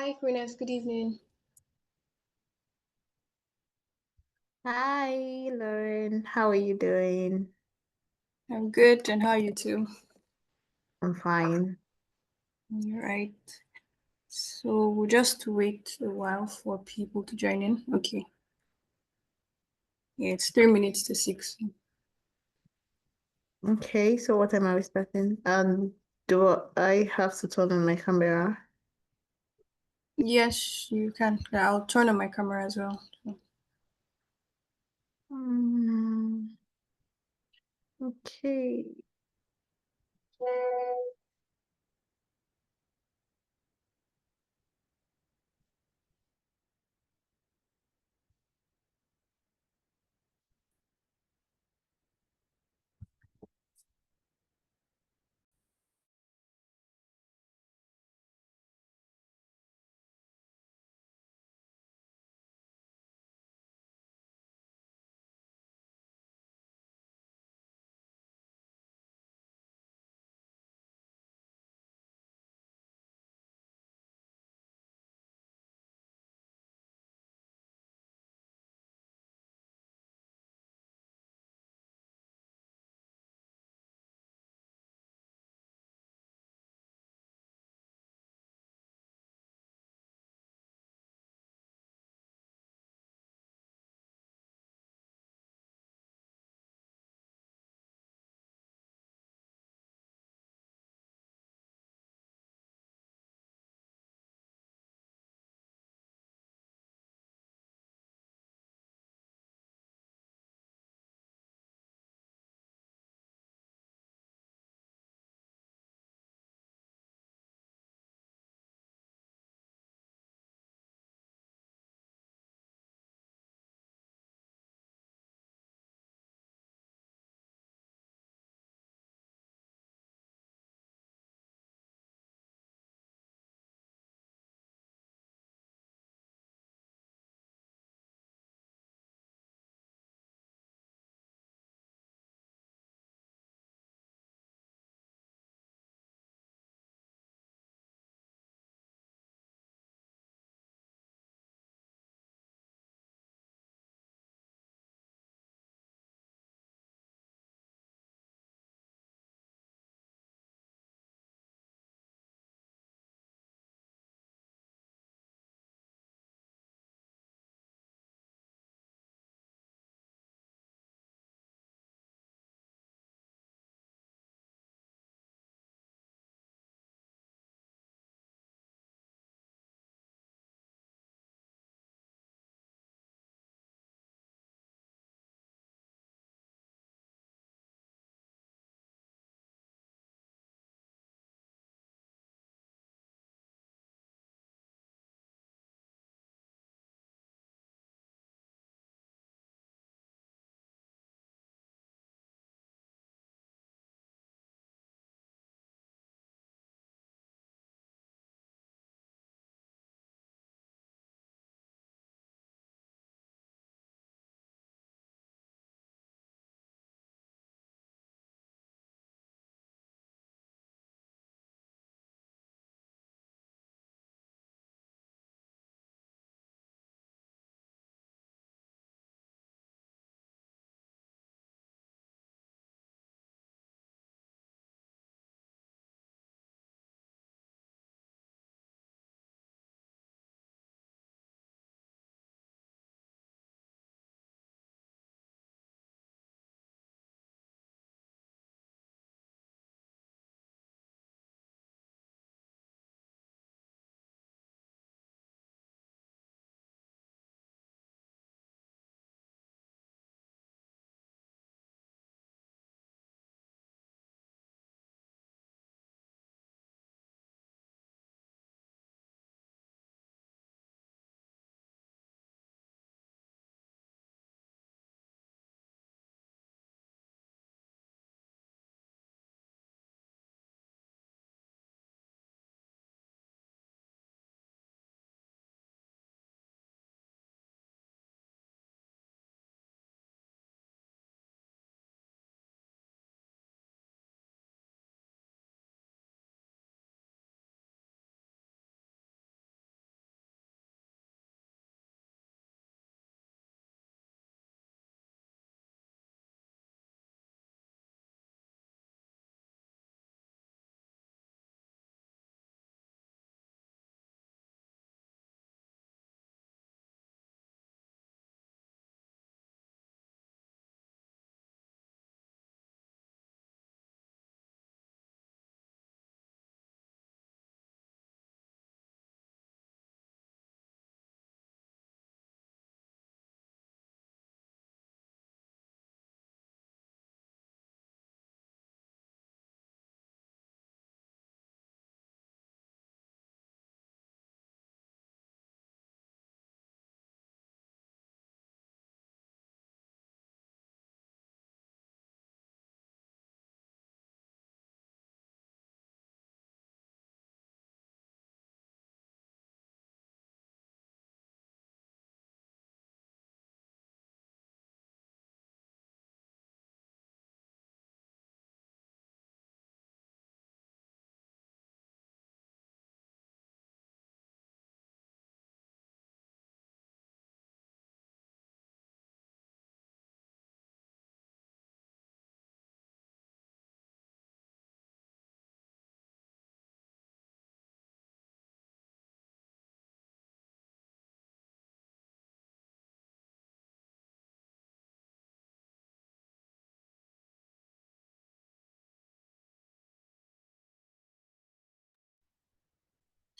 Hi, Queenette. Good evening. Hi, Lauren. How are you doing? I'm good, and how are you too? I'm fine. All right. So we'll just wait a while for people to join in. Okay. Yeah, it's 3 minutes to 6. Okay, so what am I expecting? Do I have to turn on my camera? Yes, you can. Yeah, I'll turn on my camera as well. Mm, okay.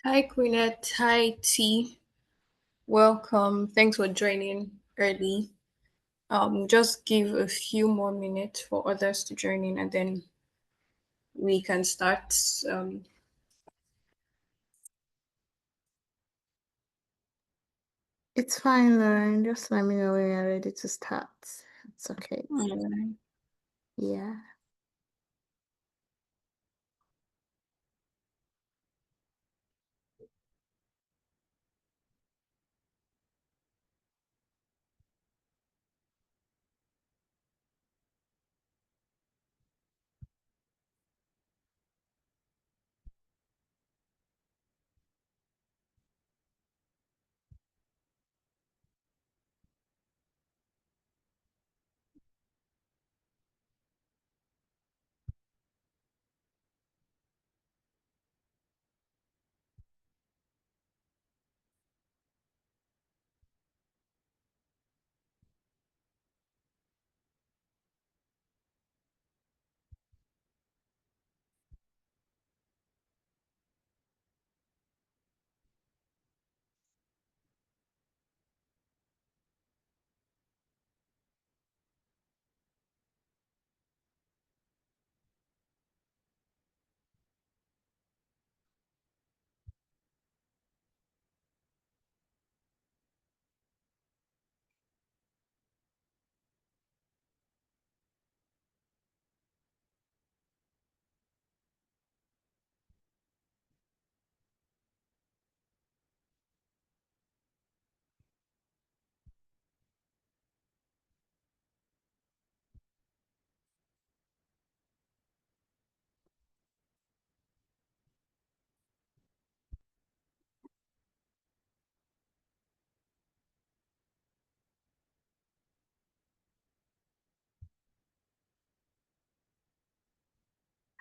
Hi, Queenette. Hi, T. Welcome. Thanks for joining early. Just give a few more minutes for others to join in, and then we can start. Um, It's fine, Lauren. Just let me know when you're ready to start. It's okay. alright. Yeah.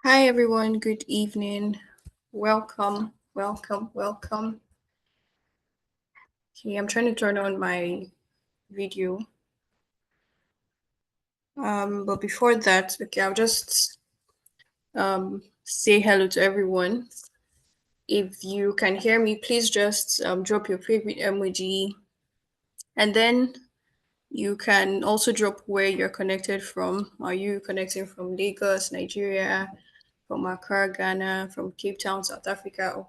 Hi, everyone. Good evening. Welcome, welcome, welcome. Okay, I'm trying to turn on my video. But before that, okay, I'll just say hello to everyone. If you can hear me, please just drop your favorite emoji, and then you can also drop where you're connected from. Are you connecting from Lagos, Nigeria, from Accra, Ghana, from Cape Town, South Africa, or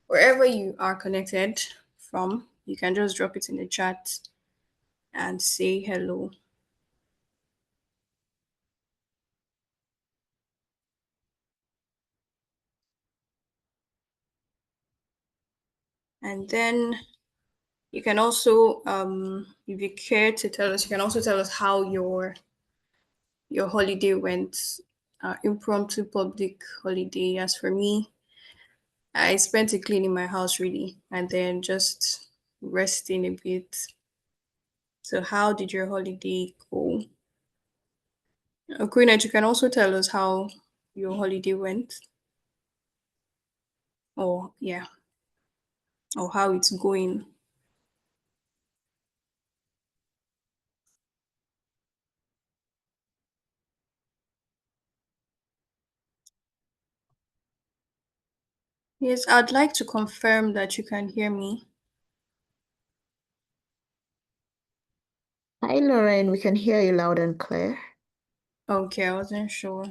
wherever you are connected from? You can just drop it in the chat and say hello. And then you can also, if you care to tell us, you can also tell us how your holiday went. Impromptu public holiday. As for me, I spent it cleaning my house really, and then just resting a bit. So, how did your holiday go? Queen, you can also tell us how your holiday went, or yeah, or how it's going. Yes, I'd like to confirm that you can hear me. Hi, Lauren. We can hear you loud and clear. Okay, I wasn't sure.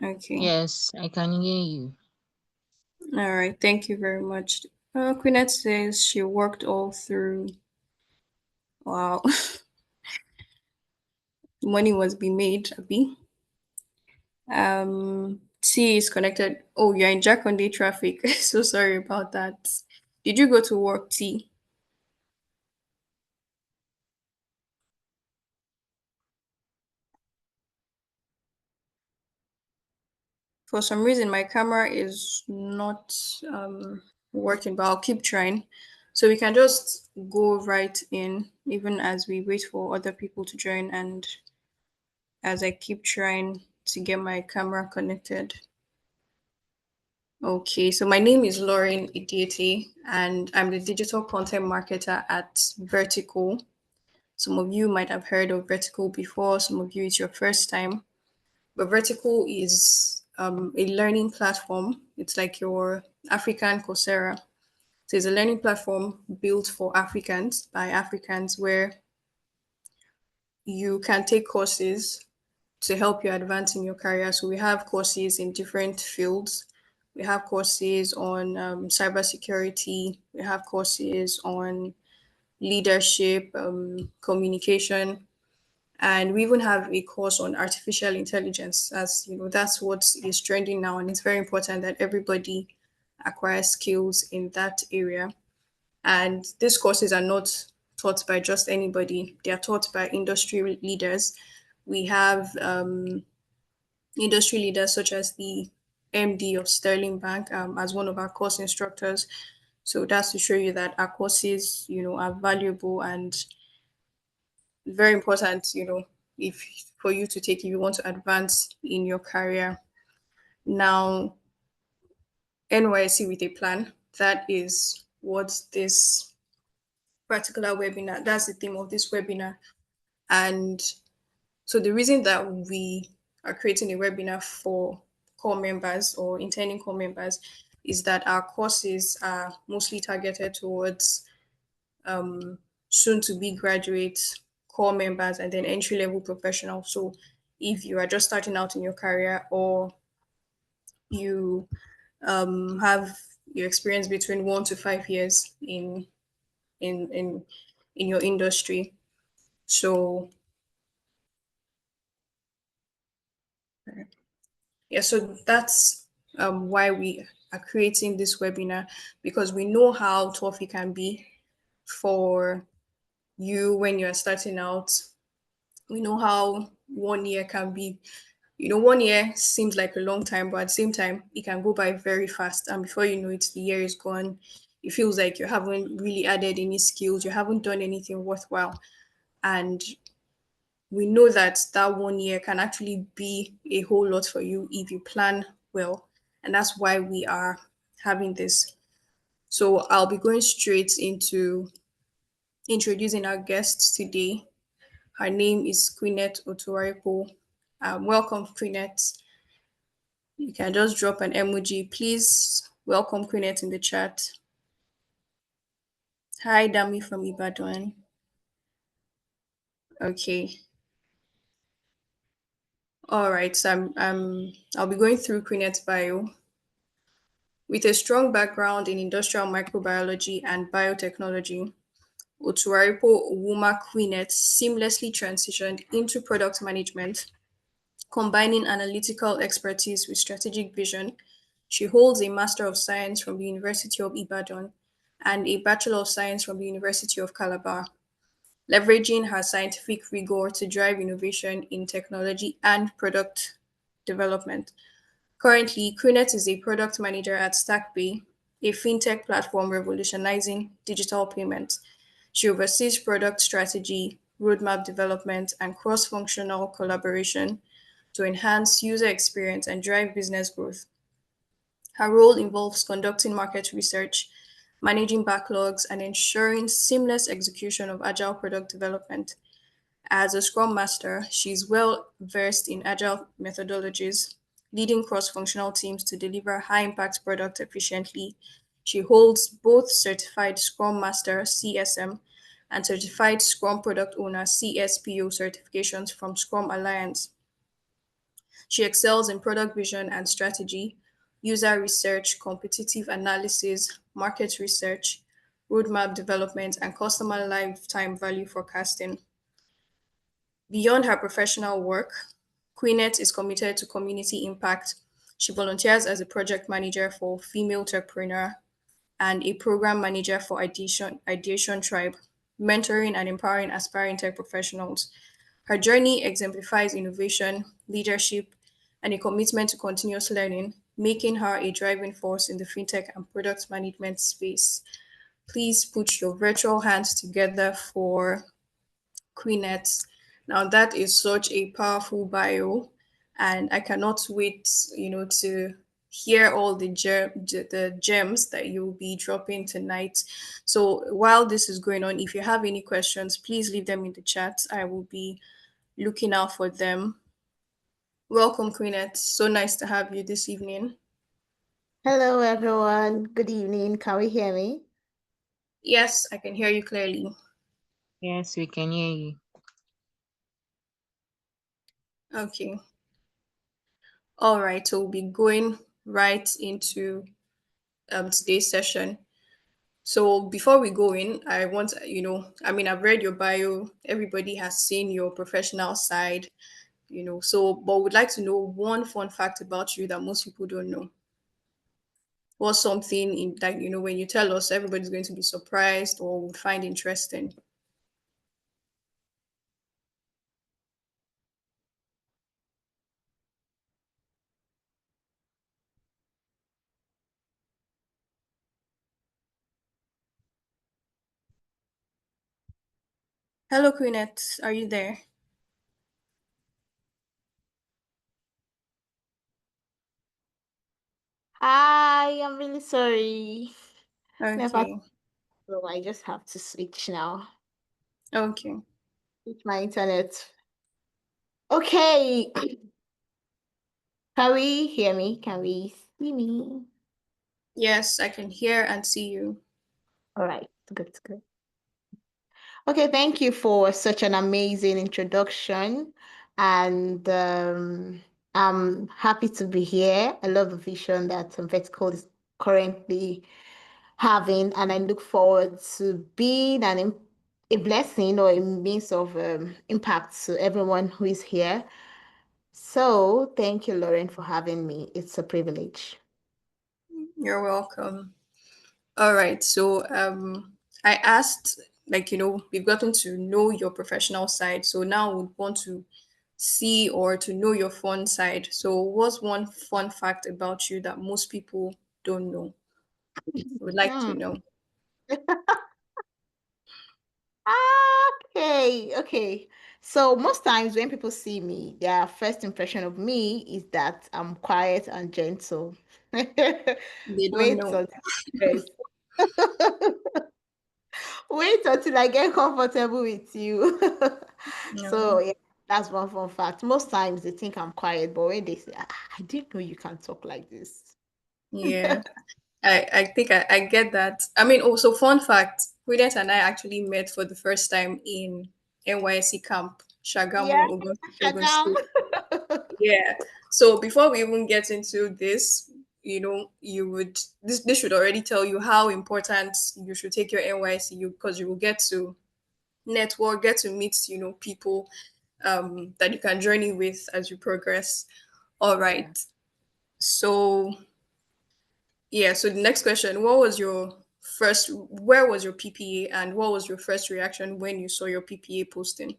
Okay, Yes, I can hear you. all right. Thank you very much. Queenette says she worked all through. Wow, money was be made, Abby. T is connected. Oh, you're in Jackonday traffic. So sorry about that. Did you go to work, T? For some reason, my camera is not working, but I'll keep trying. So we can just go right in, even as we wait for other people to join, and as I keep trying to get my camera connected. Okay, so my name is Lauren Idiete, and I'm the digital content marketer at Vertical. Some of you might have heard of Vertical before, some of you it's your first time. But Vertical is a learning platform It's like your African Coursera. So it's a learning platform built for Africans by Africans where you can take courses to help you advance in your career. So we have courses in different fields. We have courses on cybersecurity. We have courses on leadership, communication, and we even have a course on artificial intelligence. As you know, that's what is trending now, and it's very important that everybody acquires skills in that area. And these courses are not taught by just anybody; they are taught by industry leaders. We have industry leaders such as the MD of Sterling Bank as one of our course instructors. So that's to show you that our courses, are valuable and very important, if for you to take if you want to advance in your career. Now, NYC with a plan, that is what this particular webinar, that's the theme of this webinar. And so the reason that we are creating a webinar for core members or intending core members is that our courses are mostly targeted towards soon to be graduates, core members, and then entry level professionals. So if you are just starting out in your career or you have your experience between 1 to 5 years in in in your industry. So yeah, so that's why we are creating this webinar, because we know how tough it can be for you when you're starting out. We know how 1 year can be. 1 year seems like a long time, but at the same time, it can go by very fast. And before you know it, the year is gone. It feels like you haven't really added any skills, you haven't done anything worthwhile. And we know that that 1 year can actually be a whole lot for you if you plan well. And that's why we are having this. So I'll be going straight into introducing our guests today. Her name is Queenette Otuwarikpo. Welcome, Queenette. You can just drop an emoji. Please welcome Queenette in the chat. Hi, Dami from Ibadan. Okay. All right. So I'll be going through Queenette's bio. With a strong background in industrial microbiology and biotechnology, Otuwarikpo Owuma Queenette seamlessly transitioned into product management, combining analytical expertise with strategic vision. She holds a Master of Science from the University of Ibadan and a Bachelor of Science from the University of Calabar, leveraging her scientific rigor to drive innovation in technology and product development. Currently, Queenette is a product manager at StackPay, a fintech platform revolutionizing digital payments. She oversees product strategy, roadmap development, and cross functional collaboration to enhance user experience and drive business growth. Her role involves conducting market research, managing backlogs, and ensuring seamless execution of agile product development. As a Scrum Master, she is well versed in agile methodologies, leading cross functional teams to deliver high impact product efficiently. She holds both Certified Scrum Master (CSM) and Certified Scrum Product Owner (CSPO) certifications from Scrum Alliance. She excels in product vision and strategy, user research, competitive analysis, market research, roadmap development, and customer lifetime value forecasting. Beyond her professional work, Queenette is committed to community impact. She volunteers as a project manager for Female Techpreneur and a program manager for Ideation Tribe, mentoring and empowering aspiring tech professionals. Her journey exemplifies innovation, leadership, and a commitment to continuous learning, making her a driving force in the fintech and product management space. Please put your virtual hands together for Queenette. Now that is such a powerful bio, and I cannot wait, to hear all the gems that you'll be dropping tonight. So while this is going on, if you have any questions, please leave them in the chat. I will be looking out for them. Welcome, Queenette. So nice to have you this evening. Hello, everyone. Good evening. Can we hear me? Yes, I can hear you clearly. Yes, we can hear you. Okay. All right. So we'll be going right into today's session. So before we go in, I want, I mean, I've read your bio. Everybody has seen your professional side, so, but would like to know one fun fact about you that most people don't know. What's something in that, when you tell us, everybody's going to be surprised or would find interesting? Hello, Queenette. Are you there? Hi, I'm really sorry. Never Okay. so I just have to switch now. Okay. Switch my internet. Okay. Can we hear me? Can we see me? Yes, I can hear and see you. All right. Good, good. Okay, thank you for such an amazing introduction. And I'm happy to be here. I love the vision that Vertical is currently having, and I look forward to being a blessing or a means of impact to everyone who is here. So, thank you, Lauren, for having me. It's a privilege. You're welcome. All right. So I asked, we've gotten to know your professional side. So now we want to see or to know your fun side. So what's one fun fact about you that most people don't know? Would like to Hmm. know. Okay, okay. So most times when people see me, their first impression of me is that I'm quiet and gentle. They don't Wait know. until yes. Wait until I get comfortable with you. So No. yeah, that's one fun fact. Most times they think I'm quiet, but when they say, I didn't know you can talk like this. Yeah. I think I get that. I mean, also fun fact, Juliet and I actually met for the first time in NYSC camp, Yeah, Shagamu, Ogun Shagam. State. Yeah. So before we even get into this, this should already tell you how important you should take your NYC because you will get to network, get to meet, people that you can journey with as you progress. All Yeah. right. So yeah, so the next question, where was your PPA and what was your first reaction when you saw your PPA posting?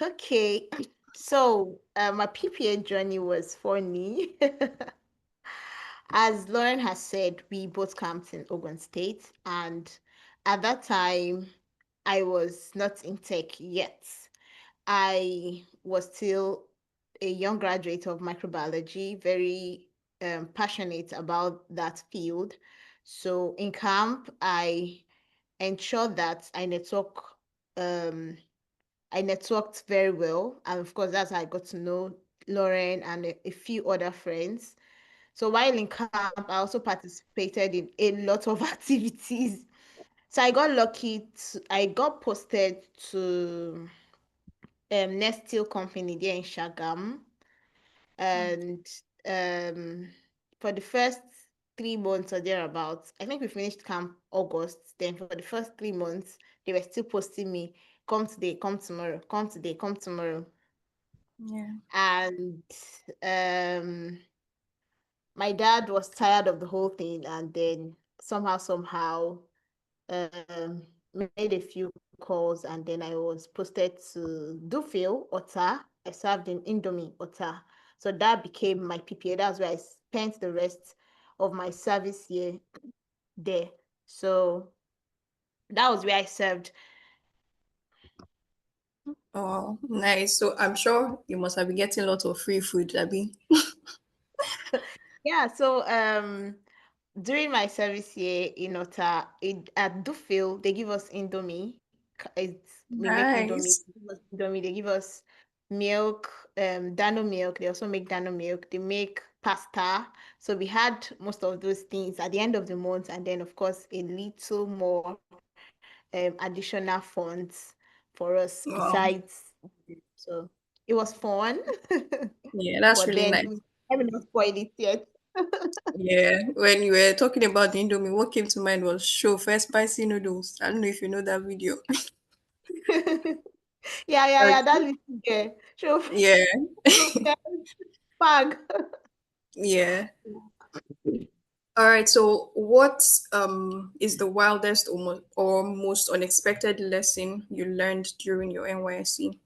Okay. So my PPA journey was funny. As Lauren has said, we both camped in Ogun State, and at that time, I was not in tech yet. I was still a young graduate of microbiology, very passionate about that field. So in camp, I ensured that um, I networked very well, and of course, that's how I got to know Lauren and a few other friends. So while in camp, I also participated in a lot of activities. So I got lucky I got posted to Nest Steel Company there in Shagam. And um for the first 3 months or thereabouts, I think we finished camp August. Then for the first 3 months, they were still posting me, come today, come tomorrow, come today, come tomorrow. Yeah. And um my dad was tired of the whole thing, and then somehow made a few calls, and then I was posted to Dufil Ota. I served in Indomie Ota. So that became my PPA. That's where I spent the rest of my service year there. So that was where I served. Oh, nice. So I'm sure you must have been getting lots of free food, Abby. Yeah, so during my service year in Ota, at Dufil, they give us Indomie. We make Indomie. Nice. They give us Indomie. They give us milk, Dano milk. They also make Dano milk. They make pasta. So we had most of those things at the end of the month, and then of course a little more additional funds for us Wow. besides. So it was fun, Yeah, that's but really then nice. let me not spoil it yet. Yeah, when you were talking about the Indomie, what came to mind was show first spicy noodles. I don't know if you know that video. Yeah. That Okay. little girl. Show Yeah, show bag. yeah. All right. So, what is the wildest or most unexpected lesson you learned during your NYSC?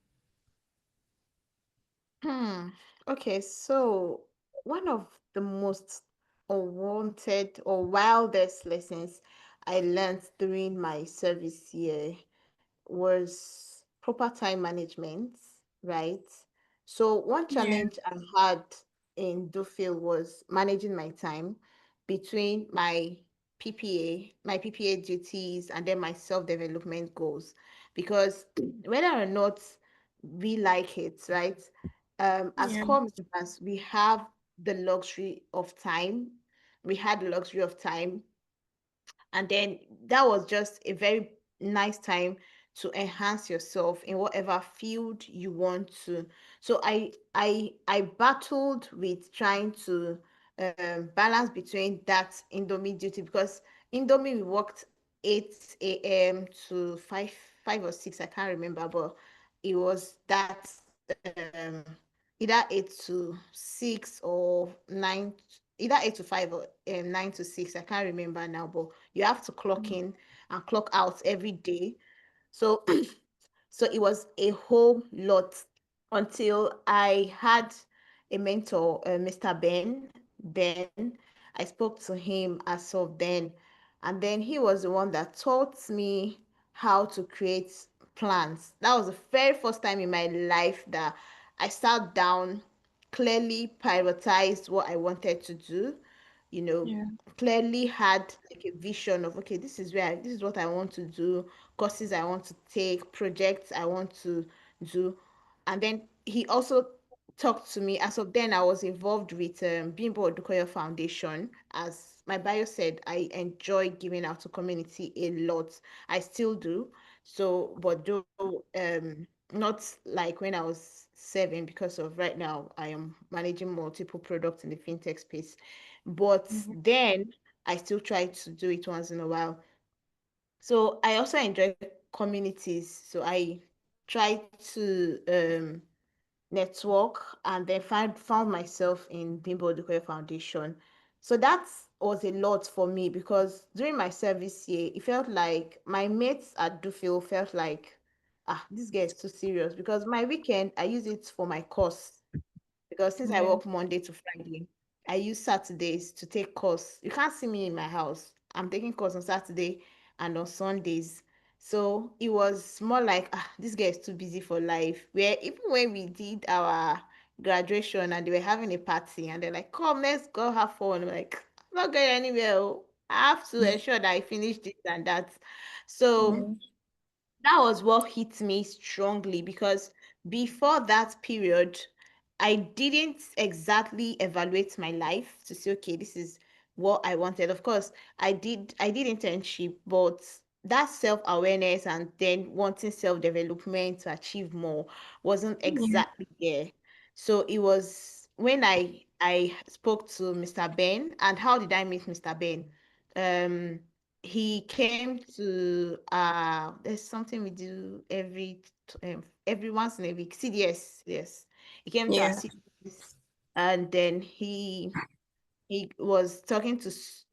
Hmm. Okay, so one of the most unwanted or wildest lessons I learned during my service year was proper time management, right? So one Yeah, challenge I had in Dufil was managing my time between my PPA duties and then my self-development goals. Because whether or not we like it, right? As yeah, core members, we have the luxury of time. We had the luxury of time, and then that was just a very nice time to enhance yourself in whatever field you want to. So I battled with trying to balance between that Indomie duty, because Indomie we worked 8 a.m. to 5 or 6, I can't remember, but it was that either 8 to 6 or 9, either 8 to 5 or 9 to 6. I can't remember now, but you have to clock in and clock out every day. So so it was a whole lot until I had a mentor, Mr. Ben. Then I spoke to him as of then, and then he was the one that taught me how to create plans. That was the very first time in my life that I sat down, clearly prioritized what I wanted to do, you know, yeah, clearly had like a vision of, okay, this is what I want to do, courses I want to take, projects I want to do. And then he also talked to me. As of then, I was involved with Bimbo Odukoya Foundation. As my bio said, I enjoy giving out to community a lot. I still do. So, but though not like when I was 7, because of right now I am managing multiple products in the fintech space. But mhm, then I still try to do it once in a while. So I also enjoy communities. So I try to network, and then found myself in Bimbo Odukoya Foundation. So that was a lot for me, because during my service year, it felt like my mates at Dufil felt like, this girl is too serious, because my weekend I use it for my course, because since I yeah, work Monday to Friday, I use Saturdays to take course. You can't see me in my house. I'm taking course on Saturday and on Sundays. So it was more like, this girl is too busy for life. Where even when we did our graduation and they were having a party and they're like, come, let's go have fun. I'm like, I'm not going anywhere. Oh. I have to ensure that I finish this and that. So yeah, that was what hit me strongly, because before that period, I didn't exactly evaluate my life to say, okay, this is what I wanted. Of course, I did internship, but that self-awareness and then wanting self-development to achieve more wasn't yeah, exactly there. So it was when I spoke to Mr. Ben. And how did I meet Mr. Ben? Um he came to there's something we do every once in a week, CDS. Yes, he came to our yeah, CDS, and then he was talking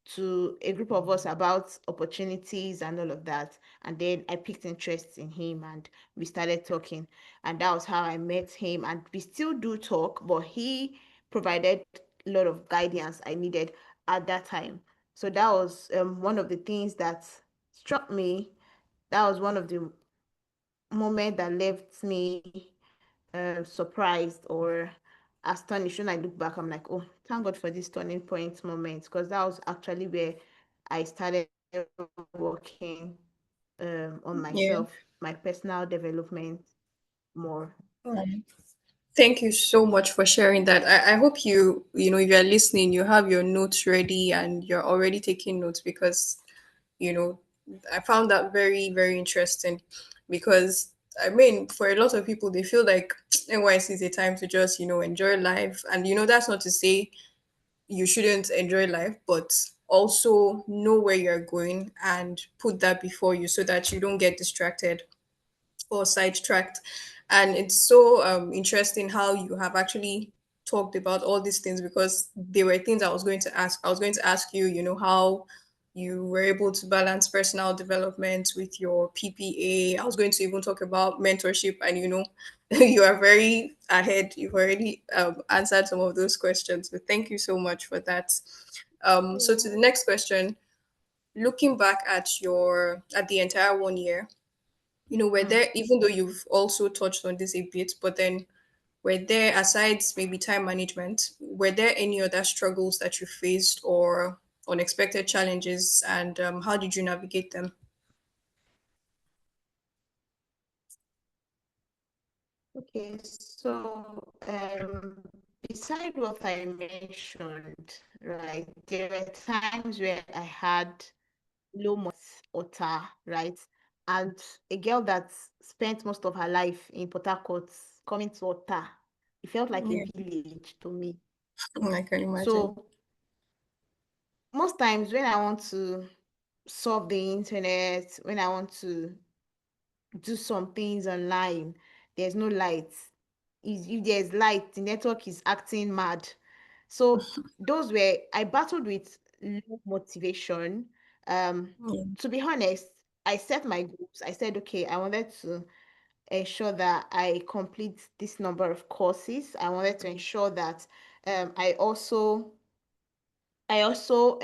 to a group of us about opportunities and all of that. And then I picked interest in him and we started talking. And that was how I met him. And we still do talk, but he provided a lot of guidance I needed at that time. So that was one of the things that struck me. That was one of the moments that left me surprised or astonished. When I look back, I'm like, oh, thank God for this turning point moment, because that was actually where I started working on myself, yeah. my personal development more. Um, Thank you so much for sharing that. I hope if you're listening, you have your notes ready and you're already taking notes because, you know, I found that very, very interesting because I mean, for a lot of people, they feel like NYC is a time to just, enjoy life. And, that's not to say you shouldn't enjoy life, but also know where you're going and put that before you so that you don't get distracted or sidetracked. And it's so interesting how you have actually talked about all these things because they were things I was going to ask. I was going to ask you, how you were able to balance personal development with your PPA. I was going to even talk about mentorship, and you are very ahead. You've already answered some of those questions. But thank you so much for that. So to the next question, looking back at the entire 1 year, were Mm. there, even though you've also touched on this a bit, but then were there, aside maybe time management, were there any other struggles that you faced or unexpected challenges, and how did you navigate them? Okay, so beside what I mentioned, right, there were times where I had low Ota, right, and a girl that spent most of her life in Port Harcourt coming to Ota, it felt like a Yeah, village to me. I can imagine. So most times when I want to surf the internet, when I want to do some things online, there's no light. If there's light, the network is acting mad. So those were I battled with low motivation. Yeah. To be honest, I set my goals. I said, okay, I wanted to ensure that I complete this number of courses. I wanted to ensure that um, I also I also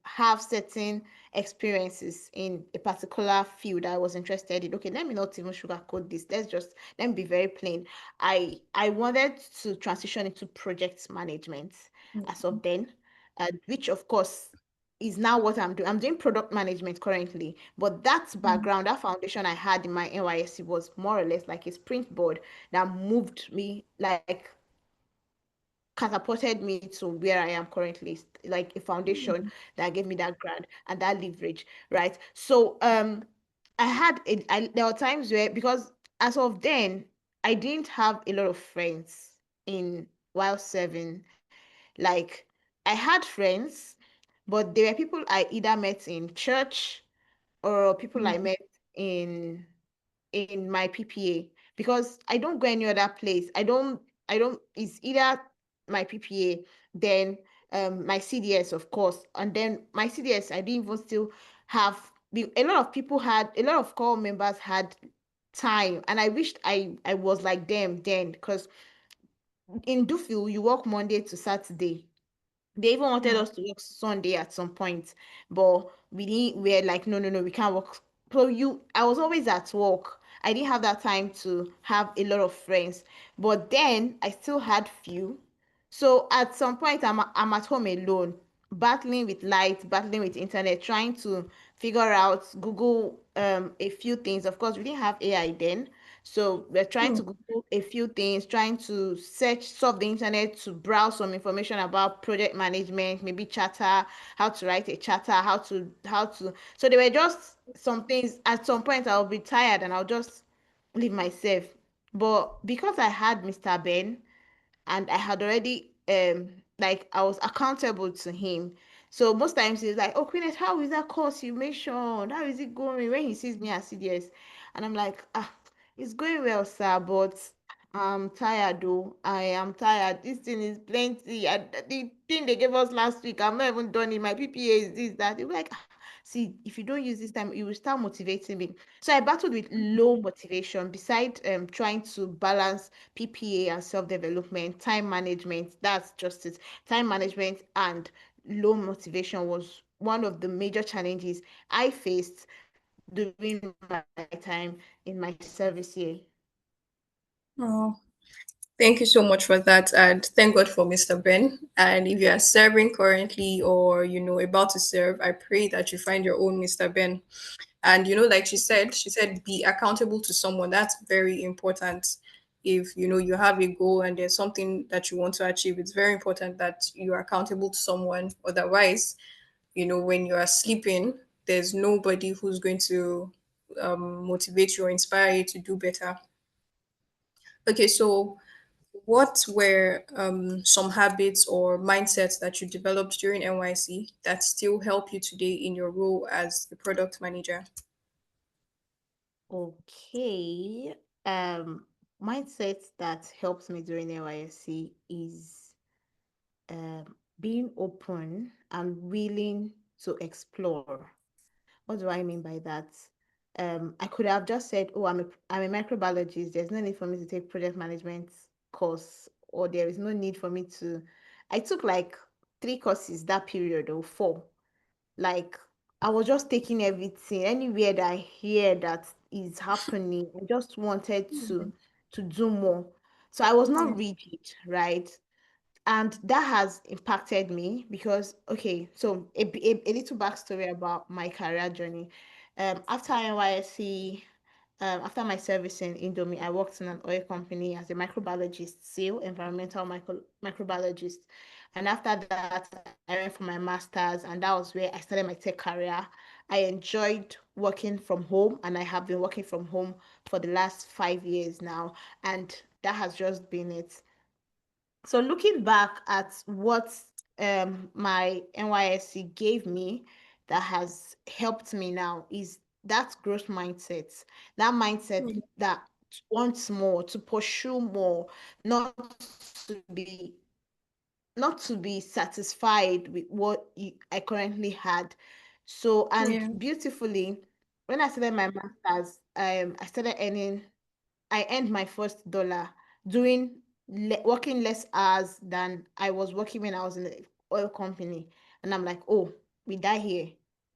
have certain experiences in a particular field I was interested in. Okay, let me not even sugarcoat this. Let me be very plain. I wanted to transition into project management as of then, which of course is now what I'm doing. I'm doing product management currently, but that background, that foundation I had in my NYSC was more or less like a springboard that moved me like catapulted me to where I am currently, like a foundation that gave me that grant and that leverage, right? So there were times where because as of then I didn't have a lot of friends in while serving. Like I had friends, but they were people I either met in church or people I met in my PPA because I don't go any other place. I don't it's either my PPA, then my CDS of course, and then my CDS I didn't even still have a lot of people had a lot of core members had time, and I wished I was like them then because in Dufil you work Monday to Saturday. They even wanted us to work Sunday at some point, but we didn't. We're like, no, no, no, we can't work. So I was always at work. I didn't have that time to have a lot of friends. But then I still had few. So at some point, I'm at home alone, battling with light, battling with internet, trying to figure out Google a few things. Of course, we didn't have AI then, so we're trying Hmm. to Google a few things, trying to surf the internet to browse some information about project management, maybe charter, how to write a charter, how to. So there were just some things. At some point, I'll be tired and I'll just leave myself. But because I had Mr. Ben and I had already like I was accountable to him. So most times he's like, "Oh, Queenette, how is that course you mentioned? How is it going?" When he sees me at CDS, and I'm like, "Ah, it's going well, sir, but I'm tired, though. I am tired. This thing is plenty. The thing they gave us last week, I'm not even done it. My PPA is this, that." They were like, "Ah, see, if you don't use this time, you will start motivating me." So I battled with low motivation. Beside trying to balance PPA and self-development, time management, that's just it. Time management and low motivation was one of the major challenges I faced during my time in my service year. Oh, thank you so much for that, and thank God for Mr. Ben. And if you are serving currently or about to serve, I pray that you find your own Mr. Ben. And like she said, be accountable to someone. That's very important. if you have a goal and there's something that you want to achieve, it's very important that you are accountable to someone. Otherwise, when you are sleeping, there's nobody who's going to motivate you or inspire you to do better. Okay, so what were some habits or mindsets that you developed during NYC that still help you today in your role as a product manager? Okay. Mindset that helps me during NYSC is being open and willing to explore. What do I mean by that? I could have just said, "Oh, I'm a microbiologist. There's no need for me to take project management course, or there is no need for me to." I took like 3 courses that period, or 4. Like, I was just taking everything anywhere that I hear that is happening. I just wanted to do more. So I was not rigid, right? And that has impacted me because, okay, so a little backstory about my career journey. After NYSC, after my service in Indomie, I worked in an oil company as a microbiologist, SEAL, environmental microbiologist. And after that, I went for my master's, and that was where I started my tech career. I enjoyed working from home, and I have been working from home for the last 5 years now. And that has just been it. So looking back at what my NYSC gave me that has helped me now is that growth mindset, that mindset that wants more, to pursue more, not to be not to be satisfied with what I currently had. So, and Yeah. beautifully, when I started my master's, I earned my first dollar doing working less hours than I was working when I was in the oil company. And I'm like, oh, we die here.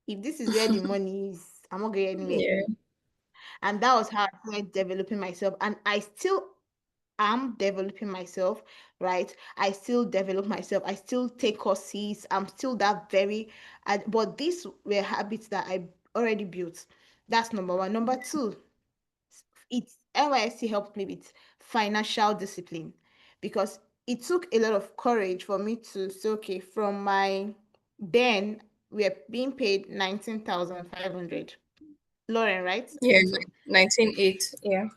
If this is where the money is, I'm not going anywhere. Yeah. And that was how I started developing myself. And I still am developing myself, right? I still develop myself. I still take courses. I'm still that but these were habits that I already built. That's number one. Number two, it's NYSC helped me with financial discipline because it took a lot of courage for me to say, okay, from my then we are being paid 19,500. Lauren, right? I Yeah. think so. 19.8. Yeah.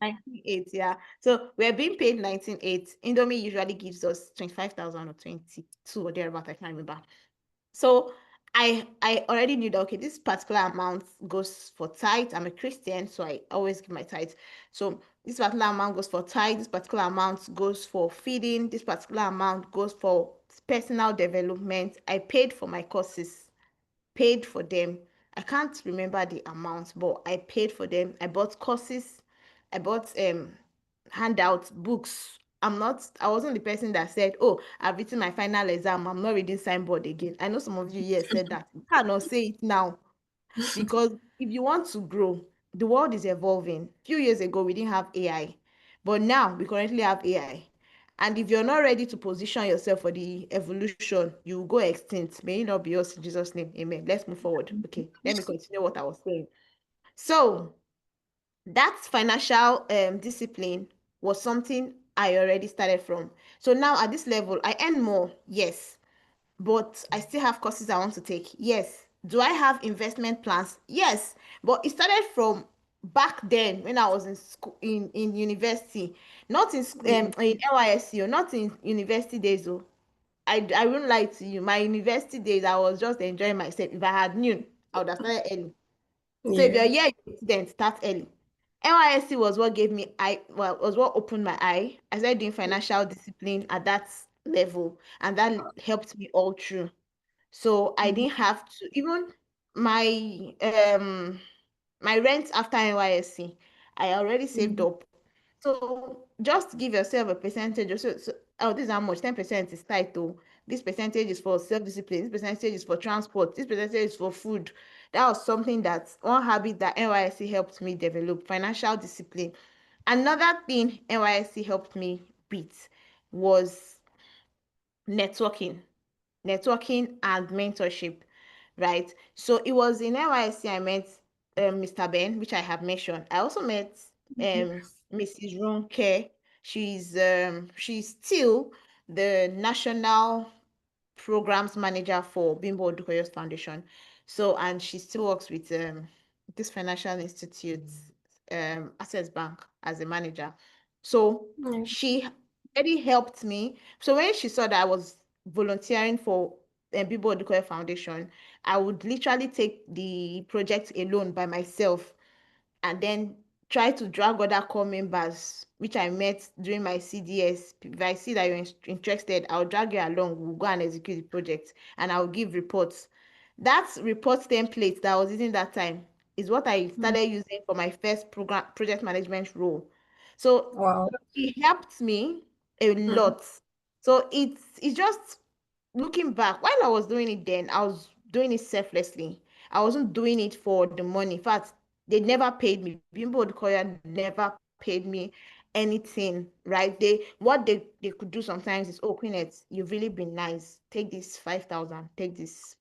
19.8, yeah. So we're being paid 19.8. Indomie usually gives us 25,000 or 22 or thereabout. I can't remember. So I already knew that, okay, this particular amount goes for tithe. I'm a Christian, so I always give my tithe. So this particular amount goes for tithe, this particular amount goes for feeding, this particular amount goes for personal development. I paid for my courses, paid for them. I can't remember the amount, but I paid for them. I bought courses, I bought handouts, books. I wasn't the person that said, "Oh, I've written my final exam. I'm not reading signboard again." I know some of you here said that. You cannot say it now because if you want to grow, the world is evolving. A few years ago, we didn't have AI, but now we currently have AI. And if you're not ready to position yourself for the evolution, you will go extinct. May it not be us in Jesus' name. Amen. Let's move forward. Okay, let me continue what I was saying. So that financial discipline was something I already started from. So now at this level, I earn more, yes, but I still have courses I want to take. Yes. Do I have investment plans? Yes. But it started from back then when I was in school, in university, not in NYSC, or not in university days. Oh, I won't lie to you. My university days, I was just enjoying myself. If I had known, I would have started early. So if Yeah. you're here, you're a student, start early. NYSC was what gave me was what opened my eye. I started doing financial discipline at that level, and that helped me all through. So I didn't have to even my my rent after NYSC, I already saved up. So just give yourself a percentage. Oh, this is how much. 10% is tight though. This percentage is for self-discipline. This percentage is for transport. This percentage is for food. That was something that one habit that NYSC helped me develop, financial discipline. Another thing NYSC helped me beat was networking, networking and mentorship, right? So it was in NYSC I met Mr. Ben, which I have mentioned. I also met Mrs. Ronke. She's still the national programs manager for Bimbo Odukoyo's Foundation. So, and she still works with this financial institute, Access Bank, as a manager. So Yeah. she already helped me. So when she saw that I was volunteering for Bimbo Odukoyo Foundation, I would literally take the project alone by myself and then try to drag other core members which I met during my CDS. If I see that you're interested, I'll drag you along. We'll go and execute the project and I'll give reports. That report template that I was using that time is what I Mm. started using for my first program project management role. So Wow. it helped me a Mm. lot. So it's just looking back, while I was doing it then, I was doing it selflessly. I wasn't doing it for the money. In fact, they never paid me. Bimbo Odukoya never paid me anything, right? They could do sometimes is, oh, Queenette, you've really been nice. Take this 5,000, take this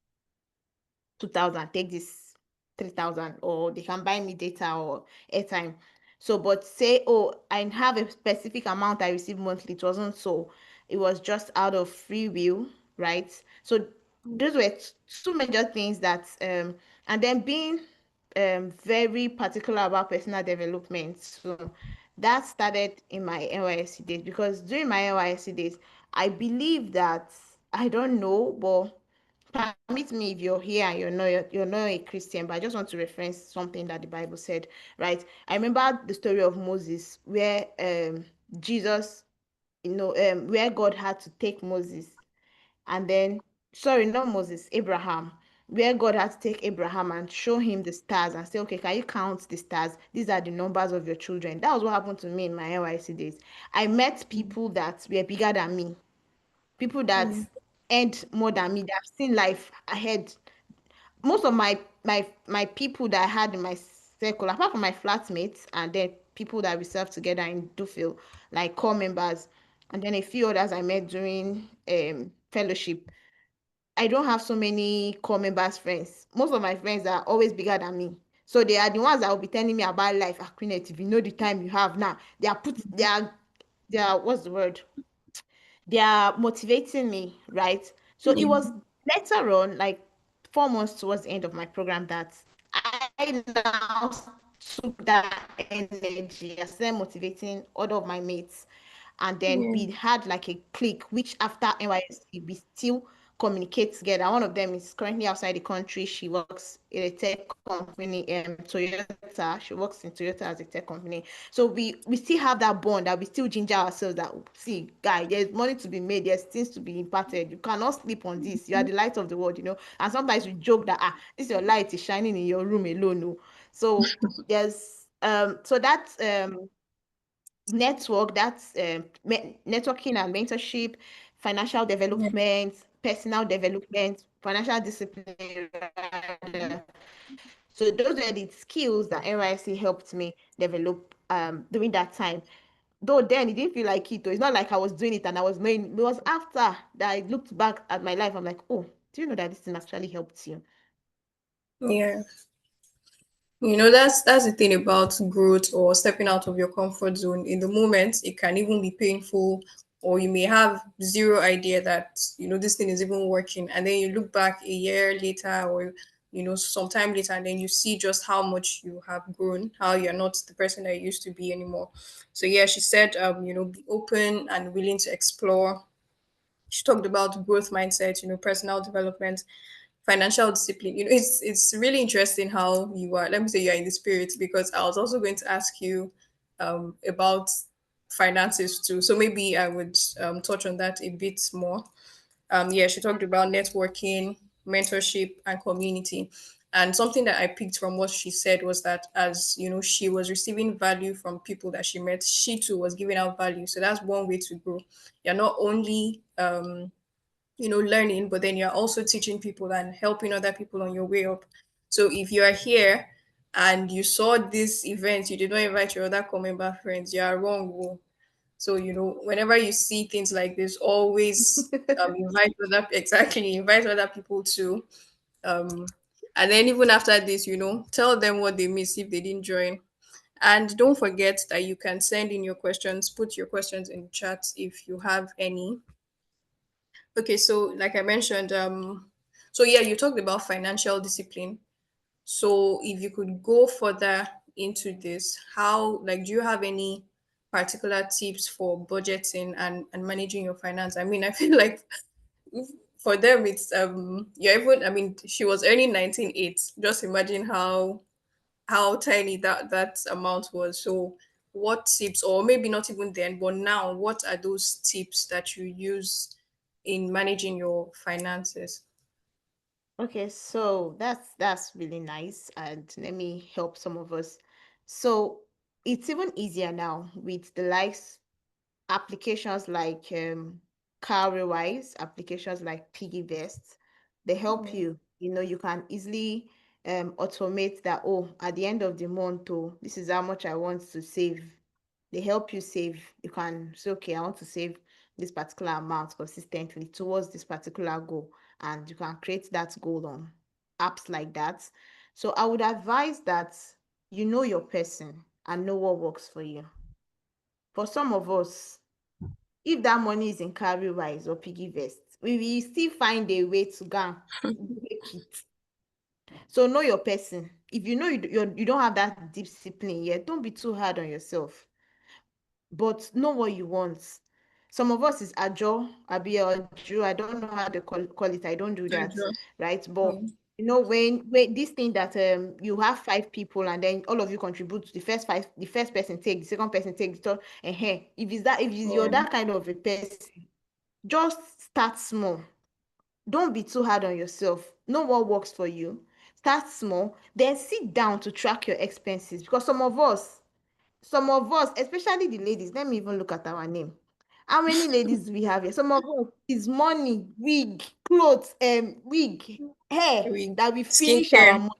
2,000, take this 3,000, or they can buy me data or airtime. So, but say, oh, I have a specific amount I receive monthly. It wasn't so. It was just out of free will, right? So those were two major things that, and then being very particular about personal development. So that started in my NYSC days, because during my NYSC days, I believe that, I don't know, but permit me, if you're here and you're not a Christian, but I just want to reference something that the Bible said, right? I remember the story of Moses, where Jesus, where God had to take Moses, and then, sorry, not Moses, Abraham, where God had to take Abraham and show him the stars and say, okay, can you count the stars? These are the numbers of your children. That was what happened to me in my NYC days. I met people that were bigger than me, people that Mm. earned more than me, that have seen life ahead. Most of my people that I had in my circle, apart from my flatmates and then people that we served together in Dufil, like core members, and then a few others I met during fellowship. I don't have so many core members friends. Most of my friends are always bigger than me. So they are the ones that will be telling me about life. Ah, Queenette, if you know the time you have now, they are, what's the word? They are motivating me, right? So it Yeah. was later on, like 4 months towards the end of my program, that I now took that energy and started motivating all of my mates. And then Yeah. we had like a clique, which after NYSC, we still communicate together. One of them is currently outside the country. She works in a tech company, Toyota. She works in Toyota as a tech company. So we still have that bond, that we still ginger ourselves, that, see, guy, there's money to be made, there's things to be imparted. You cannot sleep on this. You are the light of the world, you know. And sometimes we joke that, this your light is shining in your room alone. No. So there's so that's network, that's networking and mentorship, financial Yeah. development, personal development, financial discipline, rather. So those were the skills that NYC helped me develop during that time. Though then it didn't feel like it. Though. It's not like I was doing it and I was knowing. It was after that I looked back at my life. I'm like, oh, do you know that this thing actually helped you? Yeah. That's the thing about growth or stepping out of your comfort zone. In the moment, it can even be painful, or you may have zero idea that this thing is even working, and then you look back a year later, or sometime later, and then you see just how much you have grown, how you're not the person that you used to be anymore. So yeah, she said, be open and willing to explore. She talked about growth mindset, personal development, financial discipline. It's really interesting how you are. Let me say you are in the spirit, because I was also going to ask you about finances too. So maybe I would touch on that a bit more. Yeah, she talked about networking, mentorship, and community. And something that I picked from what she said was that, as she was receiving value from people that she met, she too was giving out value. So that's one way to grow. You're not only learning, but then you're also teaching people and helping other people on your way up. So if you are here and you saw this event, you did not invite your other core member friends, you are wrong. Oh. So whenever you see things like this, always invite other exactly invite other people too. Um, and then even after this, tell them what they missed if they didn't join. And don't forget that you can send in your questions, put your questions in the chat if you have any. Okay, so like I mentioned, so yeah, you talked about financial discipline. So if you could go further into this, how, like, do you have any particular tips for budgeting and managing your finance? I mean, I feel like for them it's you're even, I mean, she was earning 19.8. Just imagine how tiny that amount was. So what tips, or maybe not even then, but now, what are those tips that you use in managing your finances? Okay, so that's really nice, and let me help some of us. So it's even easier now with the likes applications like Cowrywise, applications like Piggyvest. They help Mm, you. You know, you can easily automate that. Oh, at the end of the month, oh, this is how much I want to save. They help you save. You can say, okay, I want to save this particular amount consistently towards this particular goal, and you can create that goal on apps like that. So I would advise that you know your person and know what works for you. For some of us, if that money is in Cowrywise or Piggyvest, we will still find a way to go and make it. So know your person. If you know you don't have that discipline yet, don't be too hard on yourself. But know what you want. Some of us is ajo, abi or Drew. I don't know how to call it. I don't do I that, just, right? But mm, you know when this thing that you have 5 people and then all of you contribute to the first five, the first person take, the second person take, the third, if you're oh, that kind of a person, just start small. Don't be too hard on yourself. Know what works for you. Start small, then sit down to track your expenses, because some of us, especially the ladies, let me even look at our name. How many ladies we have here? Some of us is money, wig, clothes, wig, hair we that we finish skincare. our money.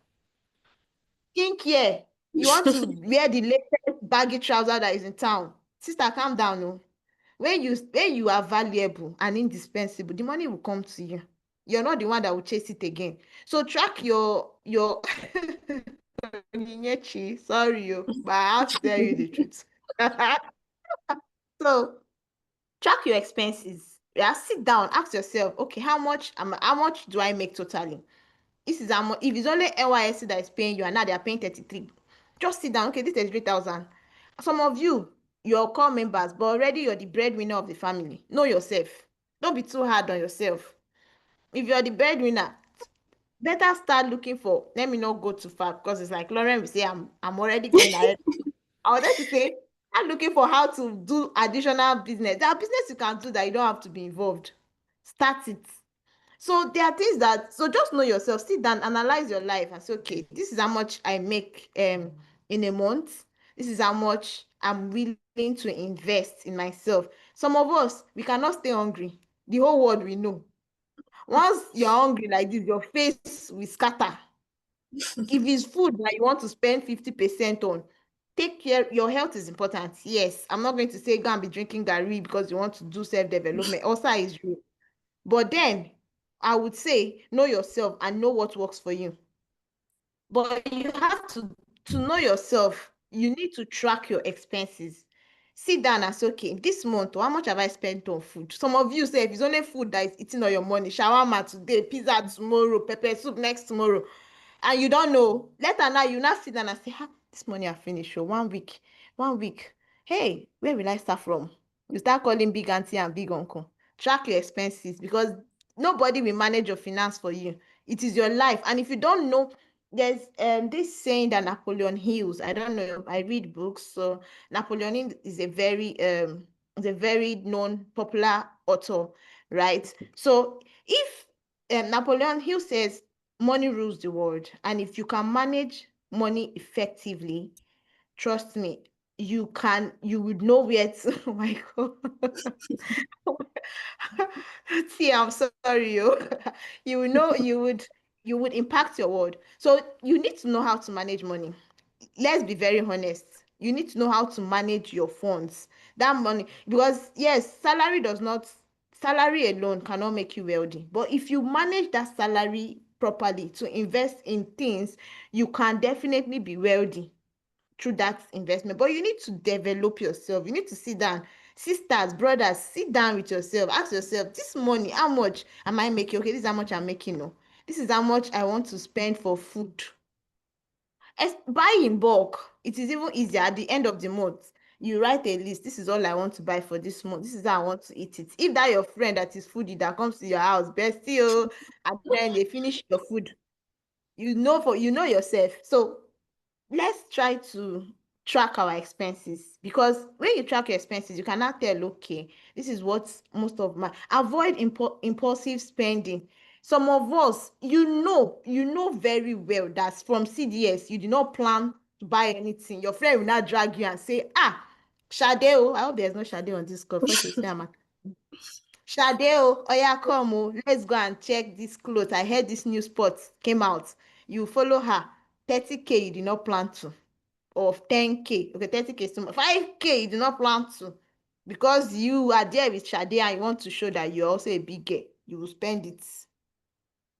Skincare. You want to wear the latest baggy trouser that is in town. Sister, calm down, no. When you are valuable and indispensable, the money will come to you. You're not the one that will chase it again. So track your sorry, you, but I have to tell you the truth. So track your expenses. Yeah, sit down, ask yourself, okay, how much do I make totally? This is how much. If it's only NYSC that is paying you and now they are paying 33, just sit down. Okay, this is 33,000. Some of you, you're core members, but already you're the breadwinner of the family. Know yourself. Don't be too hard on yourself. If you're the breadwinner, better start looking for. Let me not go too far because it's like Lauren will say, I'm already going ahead. I wanted to say, I'm looking for how to do additional business. There are business you can do that you don't have to be involved. Start it. So there are things that, so just know yourself, sit down, analyze your life and say, okay, this is how much I make in a month. This is how much I'm willing to invest in myself. Some of us, we cannot stay hungry. The whole world we know. Once you're hungry like this, your face will scatter. If it's food that you want to spend 50% on, take care. Your health is important. Yes, I'm not going to say go and be drinking Gary because you want to do self-development. Also is real. But then I would say know yourself and know what works for you. But you have to know yourself. You need to track your expenses. Sit down and say, okay, this month, how much have I spent on food? Some of you say if it's only food that is eating all your money, shawarma today, pizza tomorrow, pepper soup next tomorrow, and you don't know. Later now, you now sit down and say, this money I finish. Oh, 1 week, 1 week. Hey, where will I start from? You start calling big auntie and big uncle. Track your expenses because nobody will manage your finance for you. It is your life. And if you don't know, there's this saying that Napoleon Hills. I don't know. I read books, so Napoleon Hill is a very known popular author, right? So if Napoleon Hill says money rules the world, and if you can manage money effectively, trust me, you would know where to. Oh my God. See, I'm sorry, you. You will know you would impact your world. So you need to know how to manage money. Let's be very honest. You need to know how to manage your funds. That money, because yes, salary alone cannot make you wealthy. But if you manage that salary properly to invest in things, you can definitely be wealthy. through that investment. But you need to develop yourself. You need to sit down. Sisters, brothers, sit down with yourself. Ask yourself, this money, how much am I making? Okay, this is how much I'm making. No, this is how much I want to spend for food. Buy in bulk. It is even easier at the end of the month. You write a list. This is all I want to buy for this month. This is how I want to eat it. If that your friend that is foodie that comes to your house, bestie, oh, and then they finish your food, you know yourself. So let's try to track our expenses, because when you track your expenses, you cannot tell, okay, this is what most of my avoid impulsive spending. Some of us, you know very well that from CDS you did not plan to buy anything. Your friend will not drag you and say, ah, Sade, oh, I hope there's no Sade on this call. First, Sade, oh, yeah, come, oh, let's go and check this clothes. I heard this new spot came out. You follow her. 30K you did not plan to, of 10K. Okay, 30K is too much. 5K you do not plan to, because you are there with Sade and you want to show that you're also a big girl. You will spend it.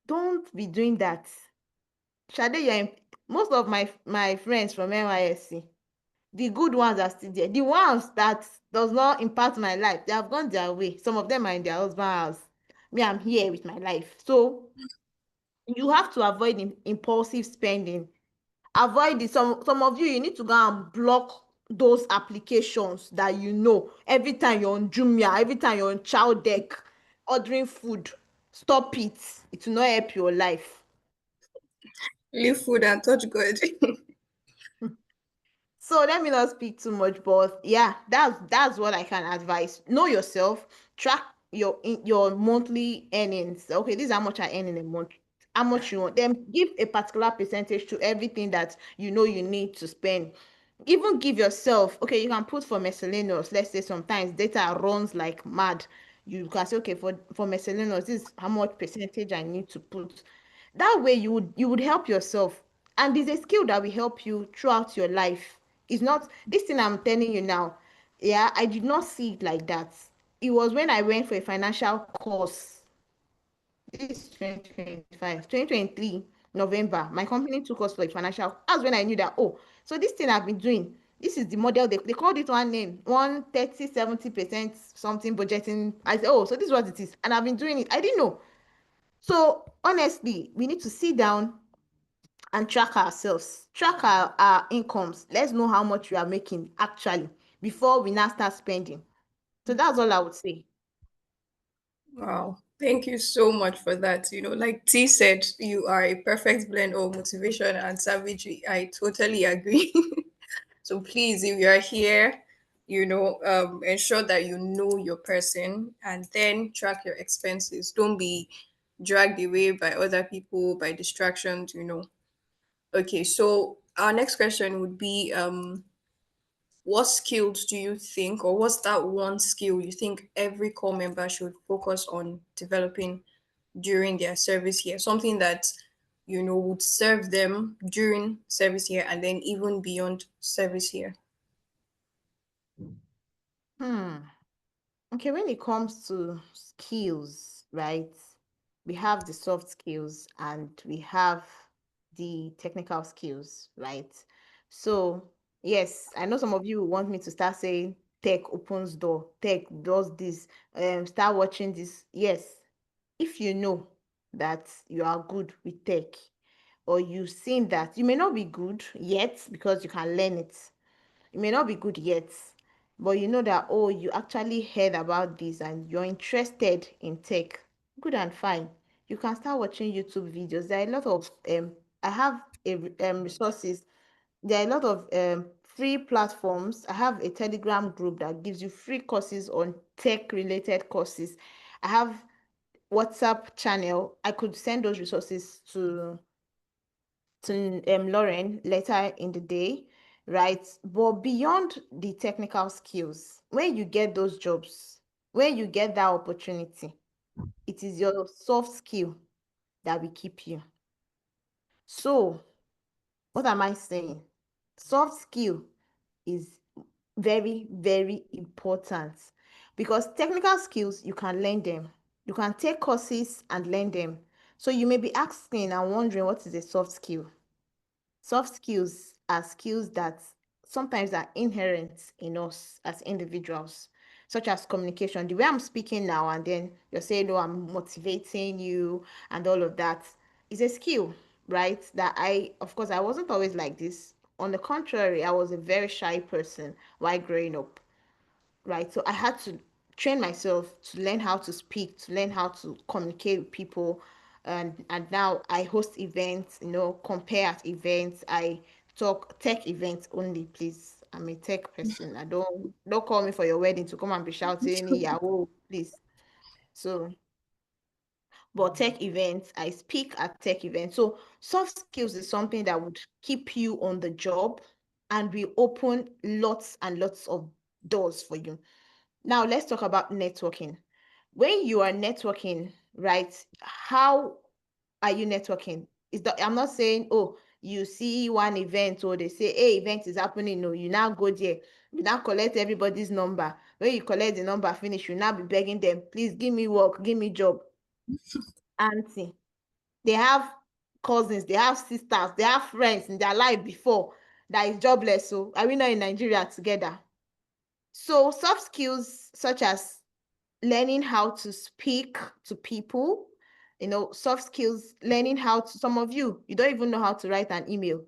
Don't be doing that. Sade, most of my friends from NYSC, the good ones are still there. The ones that does not impact my life, they have gone their way. Some of them are in their husband's house. Me, I'm here with my life. So you have to avoid impulsive spending. Avoid it. Some of you need to go and block those applications that you know every time you're on Jumia, every time you're on Child Deck ordering food. Stop it. It will not help your life. Leave food and touch God. So let me not speak too much, but yeah, that's what I can advise. Know yourself, track your monthly earnings. Okay, this is how much I earn in a month. How much you want. Then give a particular percentage to everything that you know you need to spend. Even give yourself, okay, you can put for miscellaneous. Let's say sometimes data runs like mad. You can say, okay, for miscellaneous, this is how much percentage I need to put. That way you would help yourself. And it's a skill that will help you throughout your life. It's not this thing I'm telling you now. Yeah, I did not see it like that. It was when I went for a financial course. This 2025, 2023 November. My company took us for a financial. That's when I knew that, oh, so this thing I've been doing, this is the model. They called it one name, 130, 70% something budgeting. I said, oh, so this is what it is. And I've been doing it. I didn't know. So honestly, we need to sit down and track ourselves, track our incomes. Let's know how much we are making actually before we now start spending. So that's all I would say. Wow. Thank you so much for that. Like T said, you are a perfect blend of motivation and savagery. I totally agree. So please, if you're here, ensure that you know your person and then track your expenses. Don't be dragged away by other people, by distractions. Okay, so our next question would be what skills do you think, or what's that one skill you think every core member should focus on developing during their service year? Something that, would serve them during service year and then even beyond service year. Hmm. Okay, when it comes to skills, right? We have the soft skills and we have the technical skills, right? So, yes, I know some of you want me to start saying tech opens door, tech does this, start watching this. Yes, if you know that you are good with tech, or you've seen that you may not be good yet because you can learn it, you may not be good yet, but you know that, oh, you actually heard about this and you're interested in tech. Good and fine. You can start watching YouTube videos. There are a lot of I have resources. There are a lot of free platforms. I have a Telegram group that gives you free courses on tech related courses. I have WhatsApp channel. I could send those resources to Lauren later in the day, right? But beyond the technical skills, when you get those jobs, when you get that opportunity, it is your soft skill that will keep you. So, what am I saying? Soft skill is very, very important, because technical skills, you can learn them. You can take courses and learn them. So you may be asking and wondering, what is a soft skill? Soft skills are skills that sometimes are inherent in us as individuals, such as communication. The way I'm speaking now, and then you're saying, "Oh, I'm motivating you," and all of that is a skill, right? That of course, I wasn't always like this. On the contrary, I was a very shy person while growing up, right? So I had to train myself to learn how to speak, to learn how to communicate with people. And now I host events, compare at events. I talk tech events only, please. I'm a tech person. I don't call me for your wedding to come and be shouting, yeah, oh, please. So, but tech events, I speak at tech events. So soft skills is something that would keep you on the job and will open lots and lots of doors for you. Now, let's talk about networking. When you are networking, right, how are you networking? I'm not saying, oh, you see one event or they say, hey, event is happening. No, you now go there. You now collect everybody's number. When you collect the number, finish, you now be begging them, please give me work, give me job. Auntie, they have cousins, they have sisters, they have friends in their life before that is jobless. So are we not in Nigeria together? So soft skills such as learning how to speak to people, soft skills, learning how to, some of you don't even know how to write an email.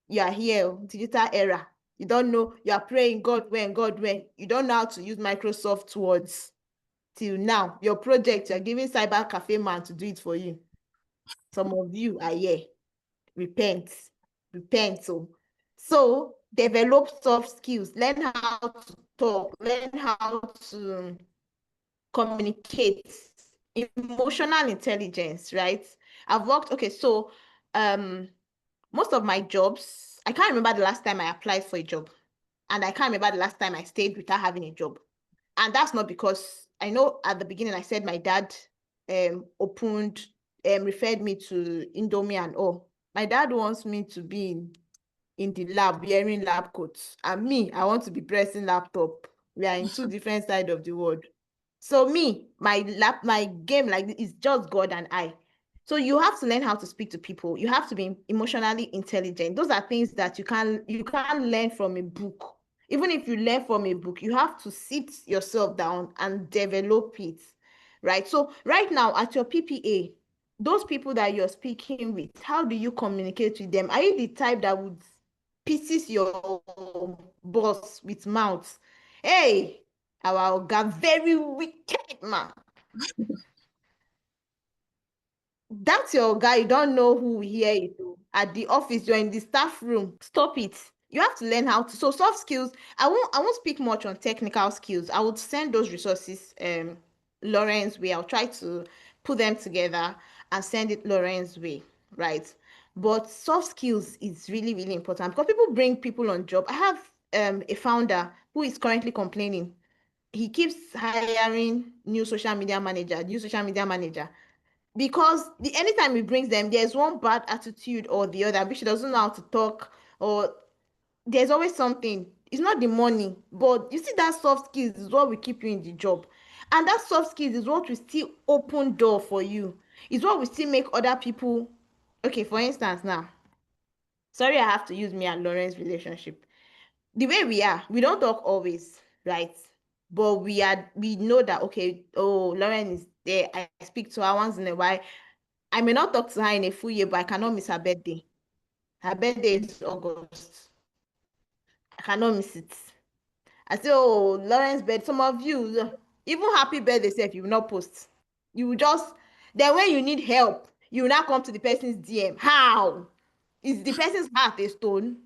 You are here, digital era. You don't know, you are praying, God, when. You don't know how to use Microsoft Words. Till now, your project, you're giving Cyber Cafe man to do it for you. Some of you are here. Repent. So develop soft skills. Learn how to talk. Learn how to communicate. Emotional intelligence, right? I've worked, okay, so most of my jobs, I can't remember the last time I applied for a job. And I can't remember the last time I stayed without having a job. And that's not because, I know at the beginning I said my dad referred me to Indomie and all. My dad wants me to be in the lab wearing lab coats, and me, I want to be pressing laptop. We are in two different sides of the world. So me, my game like this is just God and I. So you have to learn how to speak to people. You have to be emotionally intelligent. Those are things that you can't learn from a book. Even if you learn from a book, you have to sit yourself down and develop it. Right? So right now at your PPA, those people that you're speaking with, how do you communicate with them? Are you the type that would pieces your boss with mouth? Hey, our oga very wicked man. That's your guy. You don't know who here is at the office. You're in the staff room. Stop it. You have to learn how to. So soft skills. I won't speak much on technical skills. I would send those resources Lauren's way. I'll try to put them together and send it Lauren's way, right? But soft skills is really, really important because people bring people on job. I have a founder who is currently complaining. He keeps hiring new social media manager, because anytime he brings them, there's one bad attitude or the other, which she doesn't know how to talk, or there's always something. It's not the money, but you see that soft skills is what will keep you in the job, and that soft skills is what will still open door for you. It's what will still make other people. Okay, for instance, now, sorry, I have to use me and Lauren's relationship. The way we don't talk always, right? But we know that, okay, oh, Lauren is there. I speak to her once in a while. I may not talk to her in a full year, but I cannot miss her birthday. Her birthday is August. I cannot miss it. I say, oh, Lawrence birthday. Some of you, even happy birthday self, you will not post. You will just, then when you need help, you will not come to the person's DM. How? Is the person's heart a stone?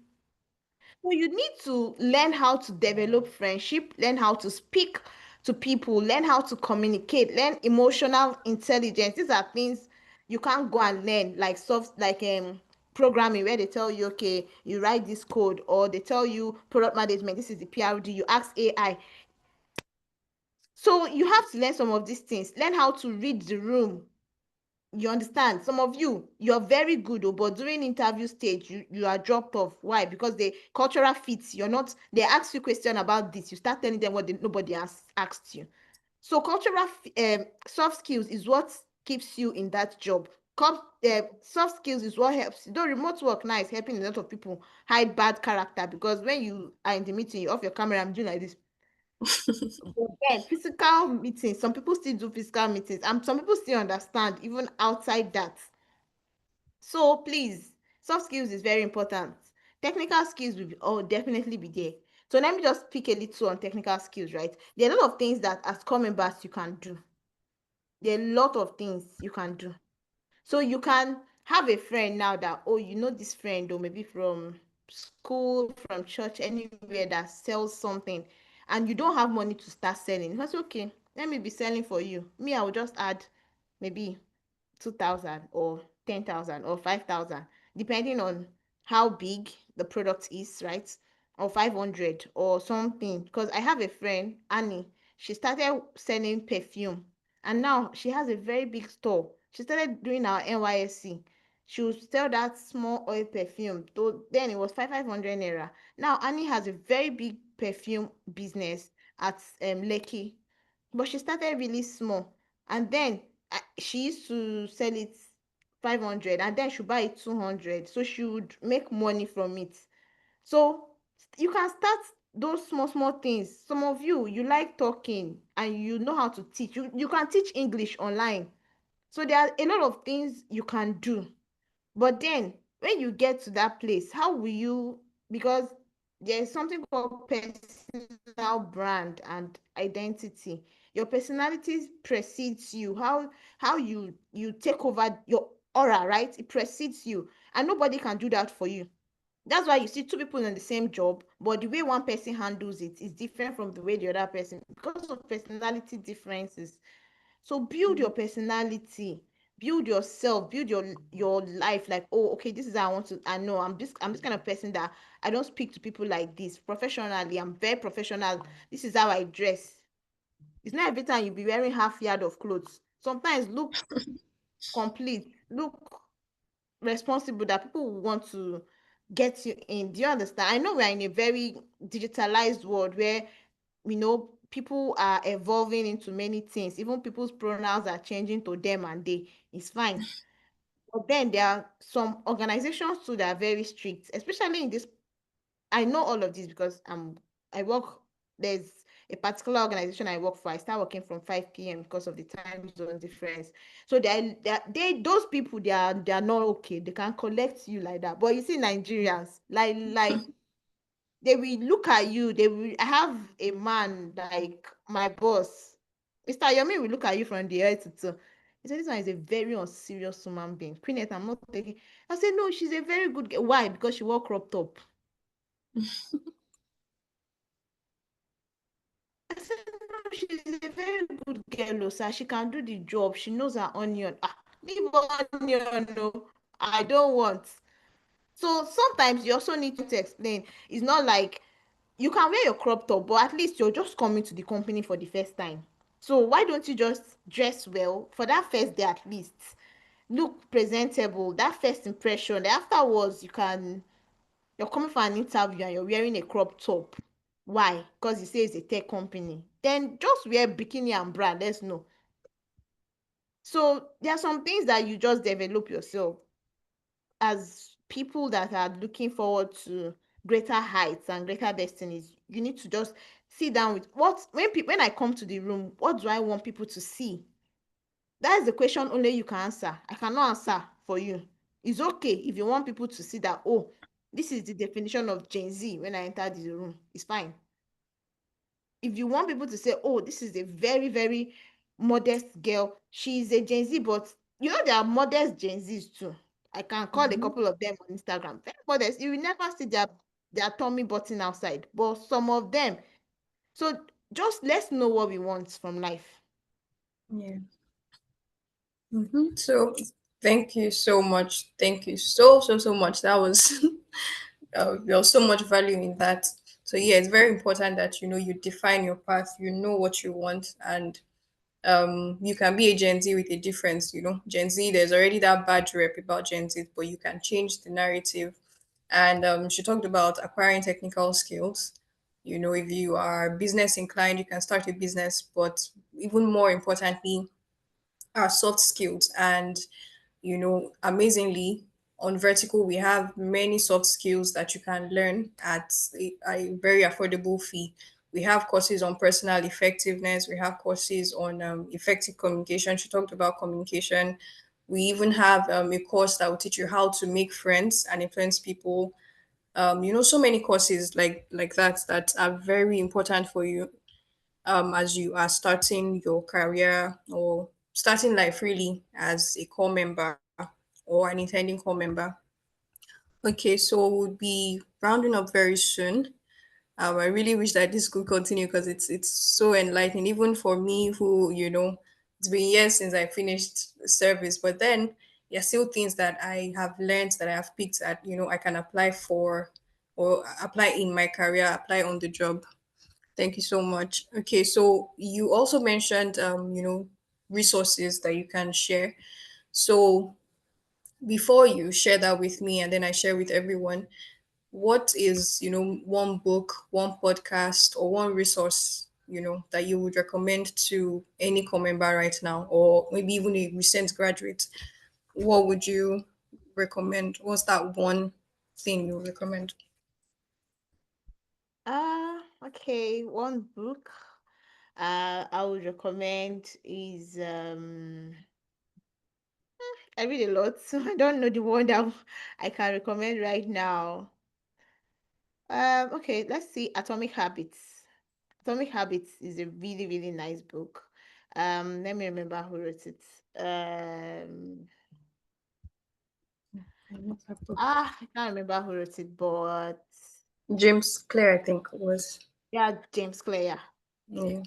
So you need to learn how to develop friendship, learn how to speak to people, learn how to communicate, learn emotional intelligence. These are things you can't go and learn like programming, where they tell you, okay, you write this code, or they tell you product management, this is the PRD, you ask AI. So you have to learn some of these things. Learn how to read the room. You understand? Some of you're very good, but during interview stage, you are dropped off. Why? Because the cultural fits. You're not. They ask you question about this. You start telling them what nobody has asked you. So cultural soft skills is what keeps you in that job. Soft skills is what helps. Though remote work now is helping a lot of people hide bad character, because when you are in the meeting, you off your camera, I'm doing like this. But then physical meetings, some people still do physical meetings, and some people still understand even outside that. So please, soft skills is very important. Technical skills will definitely be there. So let me just pick a little on technical skills, right? There are a lot of things that as coming back you can do. There are a lot of things you can do. So you can have a friend now that, oh, you know this friend, or maybe from school, from church, anywhere, that sells something, and you don't have money to start selling. That's okay. Let me be selling for you. Me, I will just add maybe 2,000 or 10,000 or 5,000, depending on how big the product is, right? Or 500 or something. Because I have a friend, Annie, she started selling perfume, and now she has a very big store. She started doing our NYSC. She would sell that small oil perfume. Though then it was 500 naira. Now Annie has a very big perfume business at Lekki, but she started really small, and then she used to sell it 500, and then she buy it 200, so she would make money from it. So you can start those small small things. Some of you like talking and you know how to teach. You can teach English online. So there are a lot of things you can do. But then when you get to that place, how will you, because there's something called personal brand and identity. Your personality precedes you. How you take over your aura, right? It precedes you. And nobody can do that for you. That's why you see two people in the same job, but the way one person handles it is different from the way the other person, because of personality differences. So build your personality, build yourself, build your life. Like, oh, okay, this is how I want to. I know I'm this kind of person that I don't speak to people like this professionally. I'm very professional. This is how I dress. It's not every time you be wearing half yard of clothes. Sometimes look complete, look responsible, that people will want to get you in. Do you understand? I know we're in a very digitalized world where people are evolving into many things. Even people's pronouns are changing to them and they. It's fine. But then there are some organizations too that are very strict, especially in this. I know all of this because I work. There's a particular organization I work for. I start working from 5 p.m. because of the time zone difference. So they those people, they are not okay. They can collect you like that. But you see Nigerians, like they will look at you. They will. I have a man like my boss, Mr. Yomi, will look at you from the head to toe. He said, "This one is a very unserious human being. Queenette, I'm not taking." I said, "No, she's a very good girl. Why? Because she wore crop top." I said, "No, she's a very good girl, oh, sir. She can do the job. She knows her onion. Ah, leave onion, no. I don't want." So sometimes you also need to explain. It's not like you can wear your crop top, but at least you're just coming to the company for the first time. So why don't you just dress well for that first day at least? Look presentable, that first impression. Then afterwards, you're coming for an interview and you're wearing a crop top. Why? Because you say it's a tech company. Then just wear bikini and bra. Let's know. So there are some things that you just develop yourself as people that are looking forward to greater heights and greater destinies. You need to just sit down with when I come to the room, what do I want people to see? That is the question only you can answer. I cannot answer for you. It's okay if you want people to see that, oh, this is the definition of Gen Z when I enter the room. It's fine. If you want people to say, oh, this is a very, very modest girl, she's a Gen Z, but there are modest Gen Zs too. I can call a Mhm. couple of them on Instagram. Very modest. You will never see their tummy button outside, but some of them. So just let's know what we want from life. Yeah. So thank you so much. Thank you so much. That was there was so much value in that. So yeah, it's very important that you define your path, you know what you want, and you can be a Gen Z with a difference. Gen Z, there's already that bad rep about Gen Z, but you can change the narrative. And she talked about acquiring technical skills. If you are business inclined, you can start a business, but even more importantly, our soft skills. And amazingly, on Vertical, we have many soft skills that you can learn at a very affordable fee. We have courses on personal effectiveness. We have courses on effective communication. She talked about communication. We even have a course that will teach you how to make friends and influence people. So many courses like that are very important for you as you are starting your career or starting life really as a core member or an intending core member. Okay, so we'll be rounding up very soon. I really wish that this could continue because it's so enlightening, even for me who, it's been years since I finished service, but then there are still things that I have learned that I have picked at, I can apply for or apply in my career, apply on the job. Thank you so much. Okay, so you also mentioned, resources that you can share. So before you share that with me and then I share with everyone, what is, one book, one podcast, or one resource, that you would recommend to any core member right now, or maybe even a recent graduate? What would you recommend? What's that one thing you recommend? Okay. One book I would recommend is I read a lot, so I don't know the one that I can recommend right now. Okay, let's see. Atomic Habits. Atomic Habits is a really, really nice book. Let me remember who wrote it. Um, I know that book. I can't remember who wrote it, but James Clear, I think was. yeah, James Clear. Yeah, Yeah.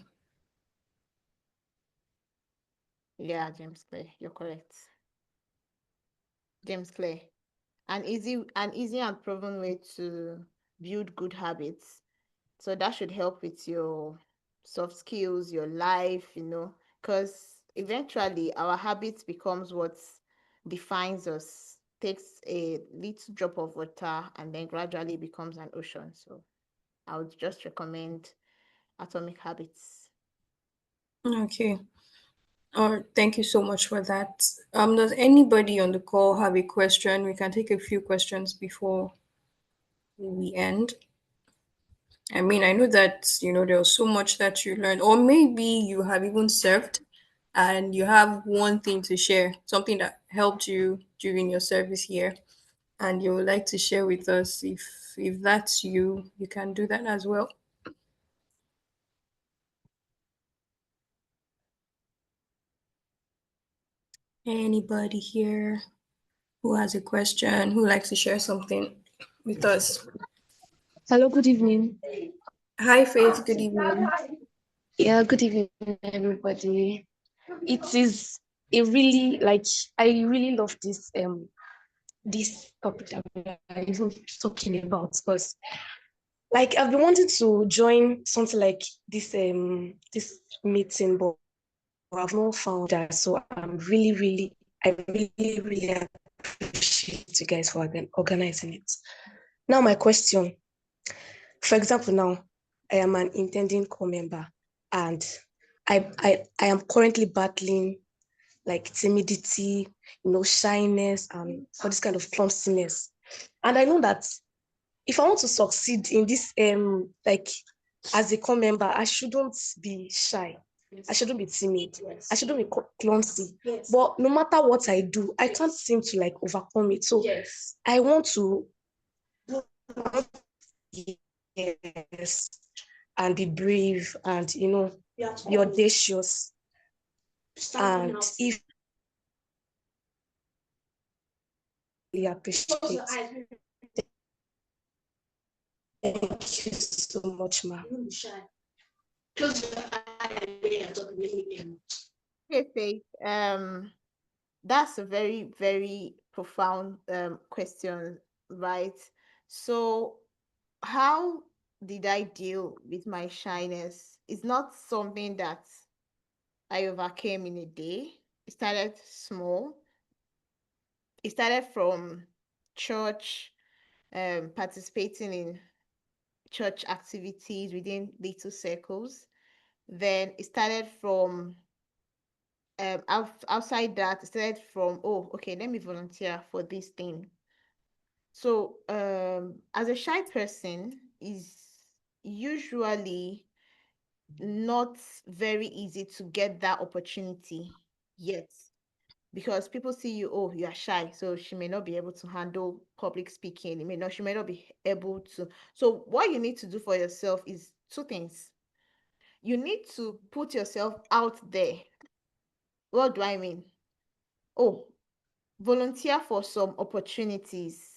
yeah, James Clear. You're correct. James Clear. An easy and proven way to build good habits. So that should help with your soft skills, your life, because eventually our habits becomes what defines us. Takes a little drop of water and then gradually becomes an ocean. So I would just recommend Atomic Habits. Okay. Thank you so much for that. Does anybody on the call have a question? We can take a few questions before we end. I mean, I know that, there was so much that you learned, or maybe you have even served and you have one thing to share, something that helped you during your service here, and you would like to share with us. If that's you, you can do that as well. Anybody here who has a question, who likes to share something with us? Hello, good evening. Hi, Faith. Good evening. Yeah, good evening, everybody. It is a really I really love this topic that we are even talking about because I've been wanting to join something like this meeting, but I've not found that. So I really appreciate you guys for organizing it. Now, my question. For example, now I am an intending core member and I am currently battling like timidity, shyness, and all this kind of clumsiness. And I know that if I want to succeed in this, as a core member, I shouldn't be shy. I shouldn't be timid. I shouldn't be clumsy. But no matter what I do, I can't seem to overcome it. So I want to, yes, and be brave and be audacious. And if you appreciate, thank you so much, ma. Okay, Faith. That's a very, very profound question, right? So, how did I deal with my shyness? It's not something that I overcame in a day. It started small. It started from church, participating in church activities within little circles. Then it started from outside that, aside from, oh, okay, let me volunteer for this thing. So, as a shy person, is usually not very easy to get that opportunity yet, because people see you, oh, you are shy, so she may not be able to handle public speaking. She may not be able to. So what you need to do for yourself is two things. You need to put yourself out there. What do I mean? Oh, volunteer for some opportunities.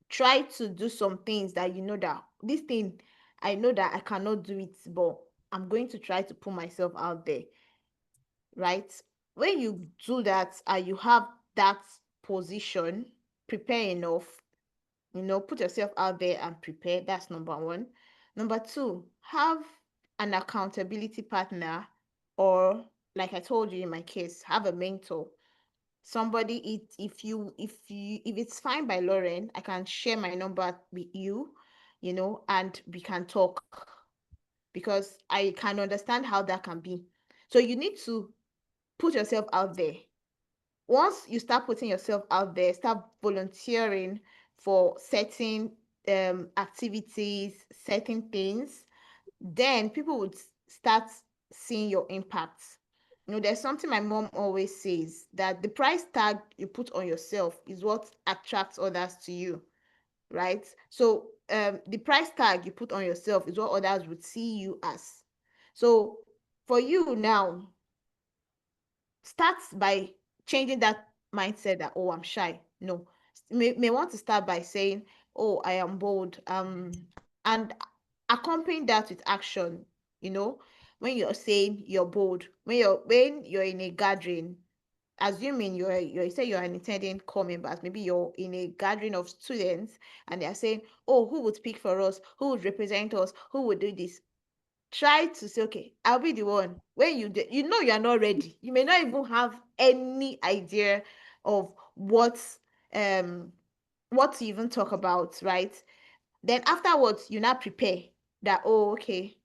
Try to do some things that you know that this thing, I know that I cannot do it, but I'm going to try to put myself out there, right? When you do that and you have that position, prepare enough, put yourself out there and prepare. That's number one. Number two, have an accountability partner, or like I told you in my case, have a mentor. Somebody, if it's fine by Lauren, I can share my number with you, and we can talk, because I can understand how that can be. So you need to put yourself out there. Once you start putting yourself out there, start volunteering for certain activities, certain things, then people would start seeing your impact. There's something my mom always says, that the price tag you put on yourself is what attracts others to you, right? So the price tag you put on yourself is what others would see you as. So for you now, start by changing that mindset that, oh, I'm shy. No, may want to start by saying, oh, I am bold, and accompany that with action. When you're saying you're bold, when you're in a gathering, assuming you say you're an attending core members, maybe you're in a gathering of students and they're saying, oh, who would speak for us, who would represent us, who would do this. Try to say, okay, I'll be the one. When you are not ready, you may not even have any idea of um what to even talk about, right? Then afterwards, you now prepare that, oh, okay,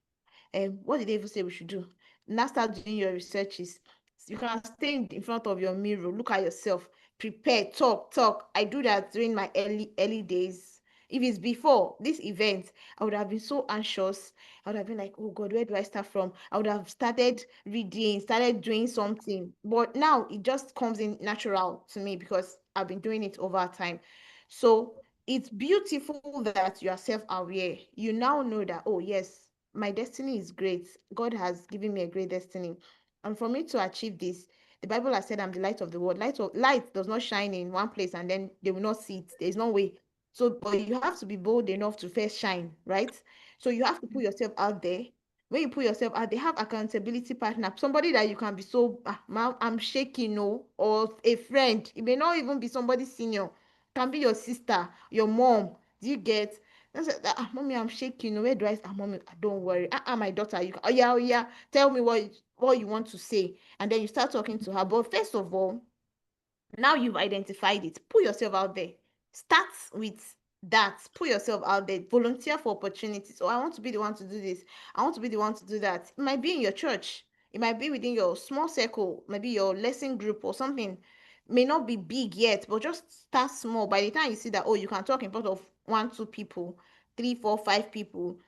what did they even say we should do? Now start doing your researches. You can stay in front of your mirror, look at yourself, prepare, talk. I do that during my early days. If it's before this event, I would have been so anxious. I would have been like, oh God, where do I start from? I would have started reading, started doing something. But now it just comes in natural to me because I've been doing it over time. So it's beautiful that you are self-aware. You now know that, oh yes, my destiny is great. God has given me a great destiny. And for me to achieve this, the Bible has said I'm the light of the world. Light does not shine in one place and then they will not see it. There is no way. So, but you have to be bold enough to first shine, right? So you have to put yourself out there. When you put yourself out, they have accountability partner, somebody that you can be so, ma'am, I'm shaking, no, or a friend. It may not even be somebody senior. It can be your sister, your mom. Do you get? I said, mommy, I'm shaking. Where do I? Mommy, don't worry. My daughter, you can, oh yeah. Tell me what you want to say, and then you start talking to her. But first of all, now you've identified it. Put yourself out there. Start with that. Put yourself out there. Volunteer for opportunities. Oh, I want to be the one to do this. I want to be the one to do that. It might be in your church. It might be within your small circle, maybe your lesson group or something. May not be big yet, but just start small. By the time you see that, oh, you can talk in front of one, two people, three, four, five people,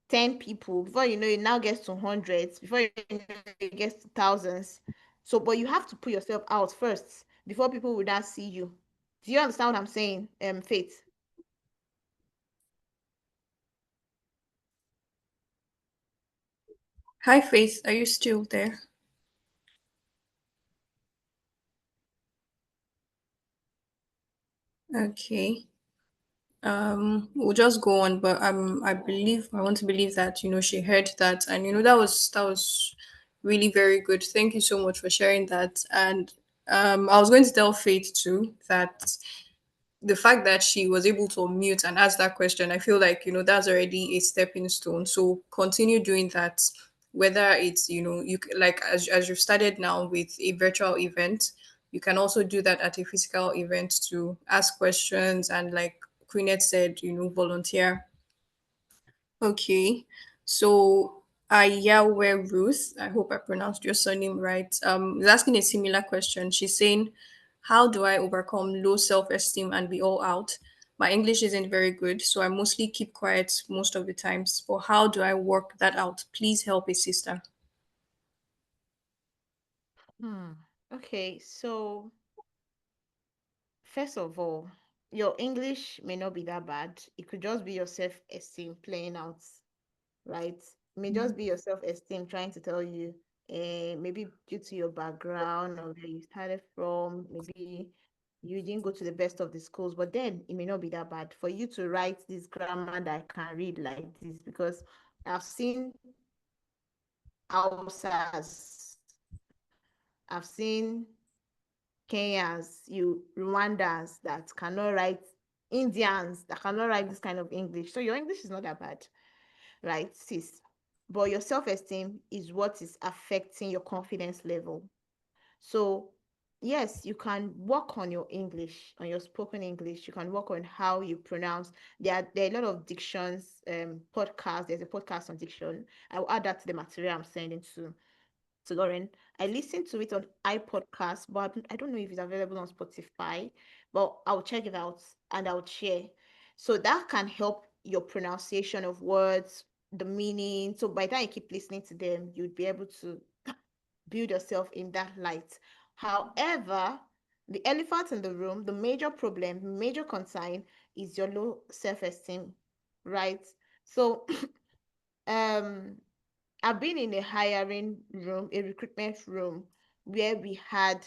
10 people, before you know it now gets to hundreds, before you know it gets to thousands. So, but you have to put yourself out first before people will not see you. Do you understand what I'm saying, Faith? Hi, Faith. Are you still there? Okay. We'll just go on, but I want to believe that she heard that, and that was really very good. Thank you so much for sharing that. And I was going to tell Faith too that the fact that she was able to unmute and ask that question, I feel like that's already a stepping stone. So continue doing that, whether it's like as you've started now with a virtual event, you can also do that at a physical event to ask questions and, like Queenette said, volunteer. Okay, so Ayawe Ruth, I hope I pronounced your surname right, is asking a similar question. She's saying, how do I overcome low self-esteem and be all out? My English isn't very good, so I mostly keep quiet most of the times. But how do I work that out? Please help a sister. Hmm. Okay, so first of all, your English may not be that bad. It could just be your self-esteem playing out, right? It may just be your self-esteem trying to tell you, maybe due to your background or where you started from, maybe you didn't go to the best of the schools, but then it may not be that bad for you to write this grammar that I can read like this because I've seen Hausas, I've seen Kenyans, you Rwandans that cannot write, Indians that cannot write this kind of English. So your English is not that bad, right, sis? But your self-esteem is what is affecting your confidence level. So yes, you can work on your English, on your spoken English. You can work on how you pronounce. There are a lot of dictions, podcasts. There's a podcast on diction. I will add that to the material I'm sending to Lauren. I listened to it on iPodcast, but I don't know if it's available on Spotify. But I'll check it out and I'll share. So that can help your pronunciation of words, the meaning. So by the time you keep listening to them, you'd be able to build yourself in that light. However, the elephant in the room, the major problem, major concern is your low self-esteem, right? So um I've been in a hiring room, a recruitment room, where we had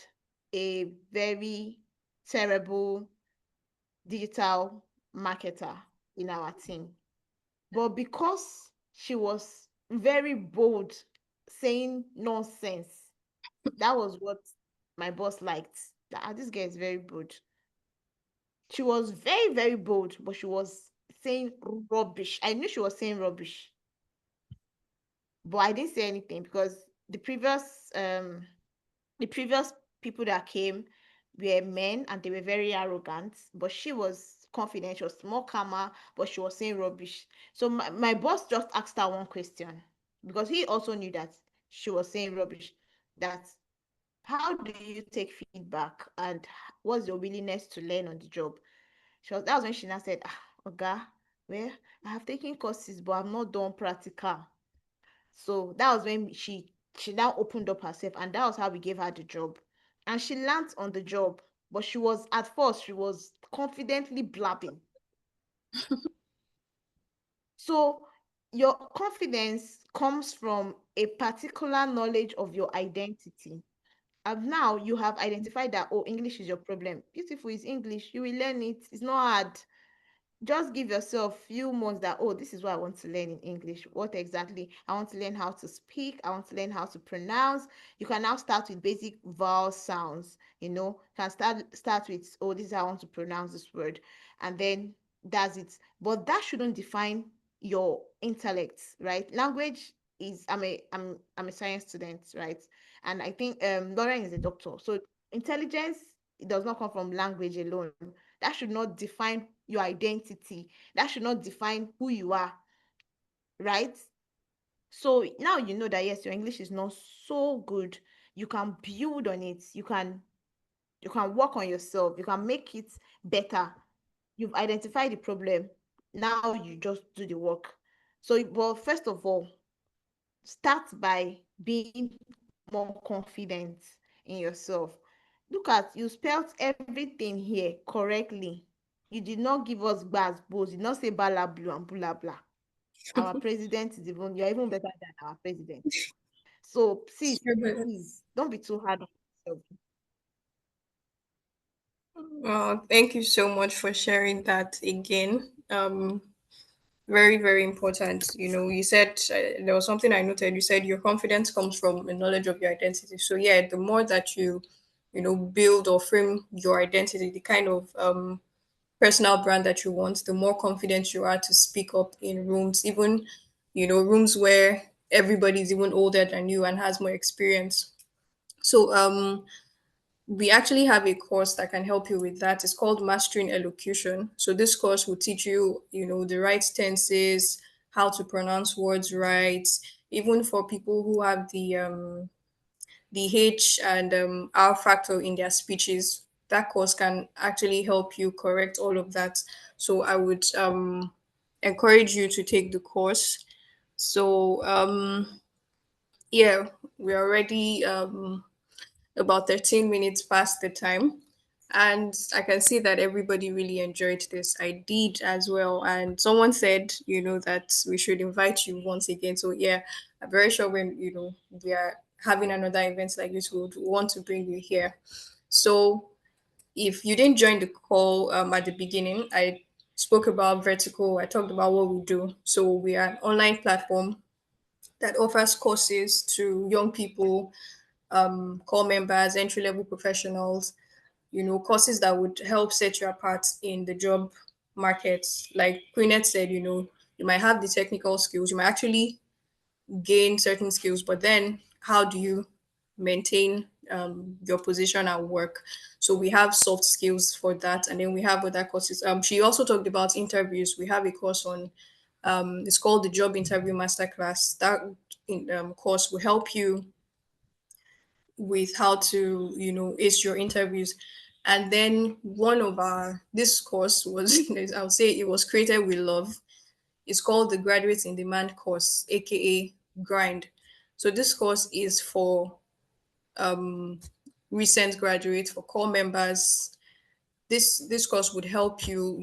a very terrible digital marketer in our team. But because she was very bold, saying nonsense, that was what my boss liked. That this girl is very bold. She was very, very bold, but she was saying rubbish. I knew she was saying rubbish, but I didn't say anything because the previous um the previous people that came were men and they were very arrogant, but she was confident, she was more calmer, but she was saying rubbish. So my boss just asked her one question because he also knew that she was saying rubbish. That how do you take feedback and what's your willingness to learn on the job? That was when she now said, Oga, well, I have taken courses, but I've not done practical. So that was when she now opened up herself, and that was how we gave her the job. And she learned on the job, but she was at first she was confidently blabbing. So your confidence comes from a particular knowledge of your identity. And now you have identified that, oh, English is your problem. Beautiful is English. You will learn it. It's not hard. Just give yourself few months that, oh, this is what I want to learn in English. What exactly? I want to learn how to speak. I want to learn how to pronounce. You can now start with basic vowel sounds. Can start with, oh, this is how I want to pronounce this word, and then that's it. But that shouldn't define your intellect, right? Language is, I'm a science student, right? And I think Lauren is a doctor. So intelligence, it does not come from language alone. That should not define your identity. That should not define who you are, right? So now you know that yes, your English is not so good. You can build on it. You can work on yourself. You can make it better. You've identified the problem. Now you just do the work. So, but first of all, start by being more confident in yourself. Look at, you spelled everything here correctly. You did not give us bars, both. You did not say bala blue and blah blah. Our president is you're even better than our president. So please, please don't be too hard on yourself. Thank you so much for sharing that again. Very, very important. You said there was something I noted. You said your confidence comes from a knowledge of your identity. So yeah, the more that you build or frame your identity, the kind of personal brand that you want, the more confident you are to speak up in rooms, even rooms where everybody's even older than you and has more experience. So we actually have a course that can help you with that. It's called Mastering Elocution. So this course will teach you, the right tenses, how to pronounce words right, even for people who have the H and R factor in their speeches. That course can actually help you correct all of that. So I would encourage you to take the course. So yeah, we're already about 13 minutes past the time. And I can see that everybody really enjoyed this. I did as well. And someone said, that we should invite you once again. So yeah, I'm very sure when, we are having another event like this, we would want to bring you here. So if you didn't join the call at the beginning, I spoke about Vertical. I talked about what we do. So we are an online platform that offers courses to young people, core members, entry level professionals, courses that would help set you apart in the job market. Like Queenette said, you might have the technical skills, you might actually gain certain skills, but then how do you maintain your position at work? So we have soft skills for that, and then we have other courses. She also talked about interviews. We have a course on it's called the Job Interview Masterclass. That course will help you with how to ace your interviews. And then one of our this course was I would say it was created with love. It's called the Graduates in Demand course, aka Grind. So this course is for um recent graduates, for core members. This course would help you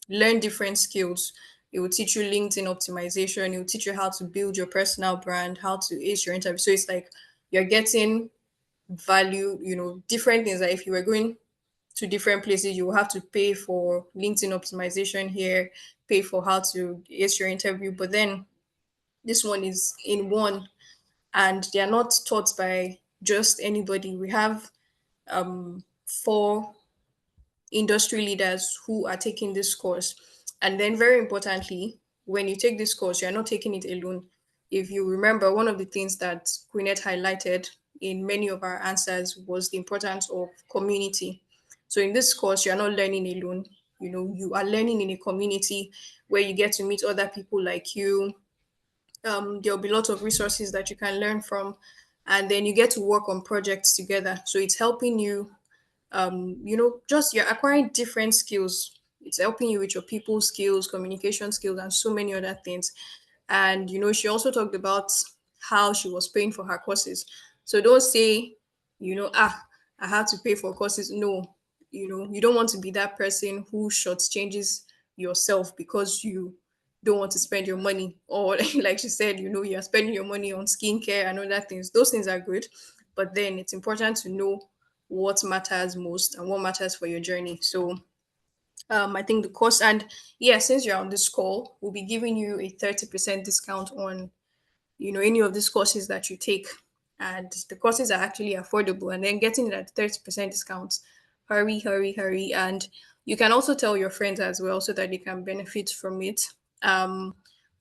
learn different skills. It will teach you LinkedIn optimization. It will teach you how to build your personal brand, how to ace your interview. So it's like you're getting value, different things. That if you were going to different places, you will have to pay for LinkedIn optimization here, pay for how to ace your interview. But then this one is in one, and they are not taught by just anybody. We have four industry leaders who are taking this course. And then, very importantly, when you take this course, you're not taking it alone. If you remember, one of the things that Queenette highlighted in many of our answers was the importance of community. So, in this course, you're not learning alone. You are learning in a community where you get to meet other people like you. There'll be lots of resources that you can learn from, and then you get to work on projects together. So, it's helping you just you're acquiring different skills. It's helping you with your people skills, communication skills, and so many other things. And she also talked about how she was paying for her courses. So don't say, I have to pay for courses. No, you don't want to be that person who shortchanges yourself because you don't want to spend your money, or like she said, you're spending your money on skincare and other things. Those things are good, but then it's important to know what matters most and what matters for your journey. So I think the course, and yeah, since you're on this call, we'll be giving you a 30% discount on any of these courses that you take. And the courses are actually affordable, and then getting it at 30% discounts. Hurry, hurry, hurry. And you can also tell your friends as well so that they can benefit from it. Um,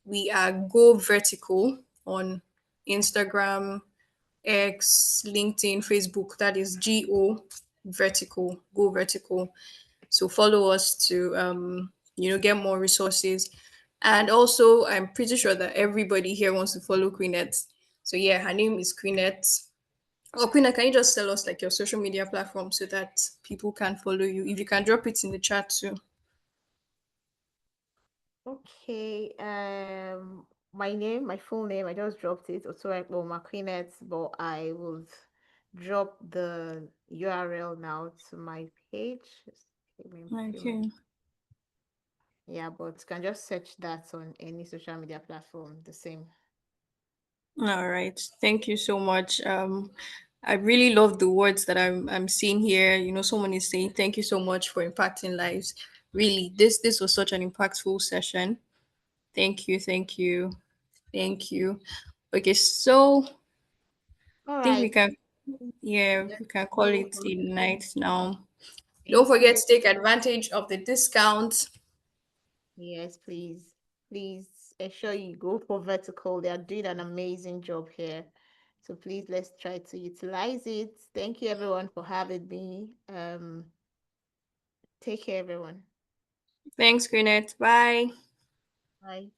we are Go Vertical on Instagram, X, LinkedIn, Facebook. That is Go Vertical. Go Vertical. So follow us to get more resources. And also, I'm pretty sure that everybody here wants to follow Queenette. So yeah, her name is Queenette. Oh, Queenette, can you just tell us like your social media platform so that people can follow you? If you can drop it in the chat too. Okay. My name, my full name, I just dropped it. Otuwarikpo Queenette, but I will drop the URL now to my page. Just give me a few Okay. minutes. Yeah, but you can just search that on any social media platform, the same. All right. Thank you so much. I really love the words that I'm seeing here. Someone is saying thank you so much for impacting lives. Really, this was such an impactful session. Thank you, thank you, thank you. Okay, so All I think we right. can, yeah, we can call it a night now. Don't Thank forget you. to take advantage of the discount. Yes, please. Please ensure you go for vertical. They are doing an amazing job here. So please let's try to utilize it. Thank you everyone for having me. Take care everyone. Thanks, Gwyneth. Bye. Bye.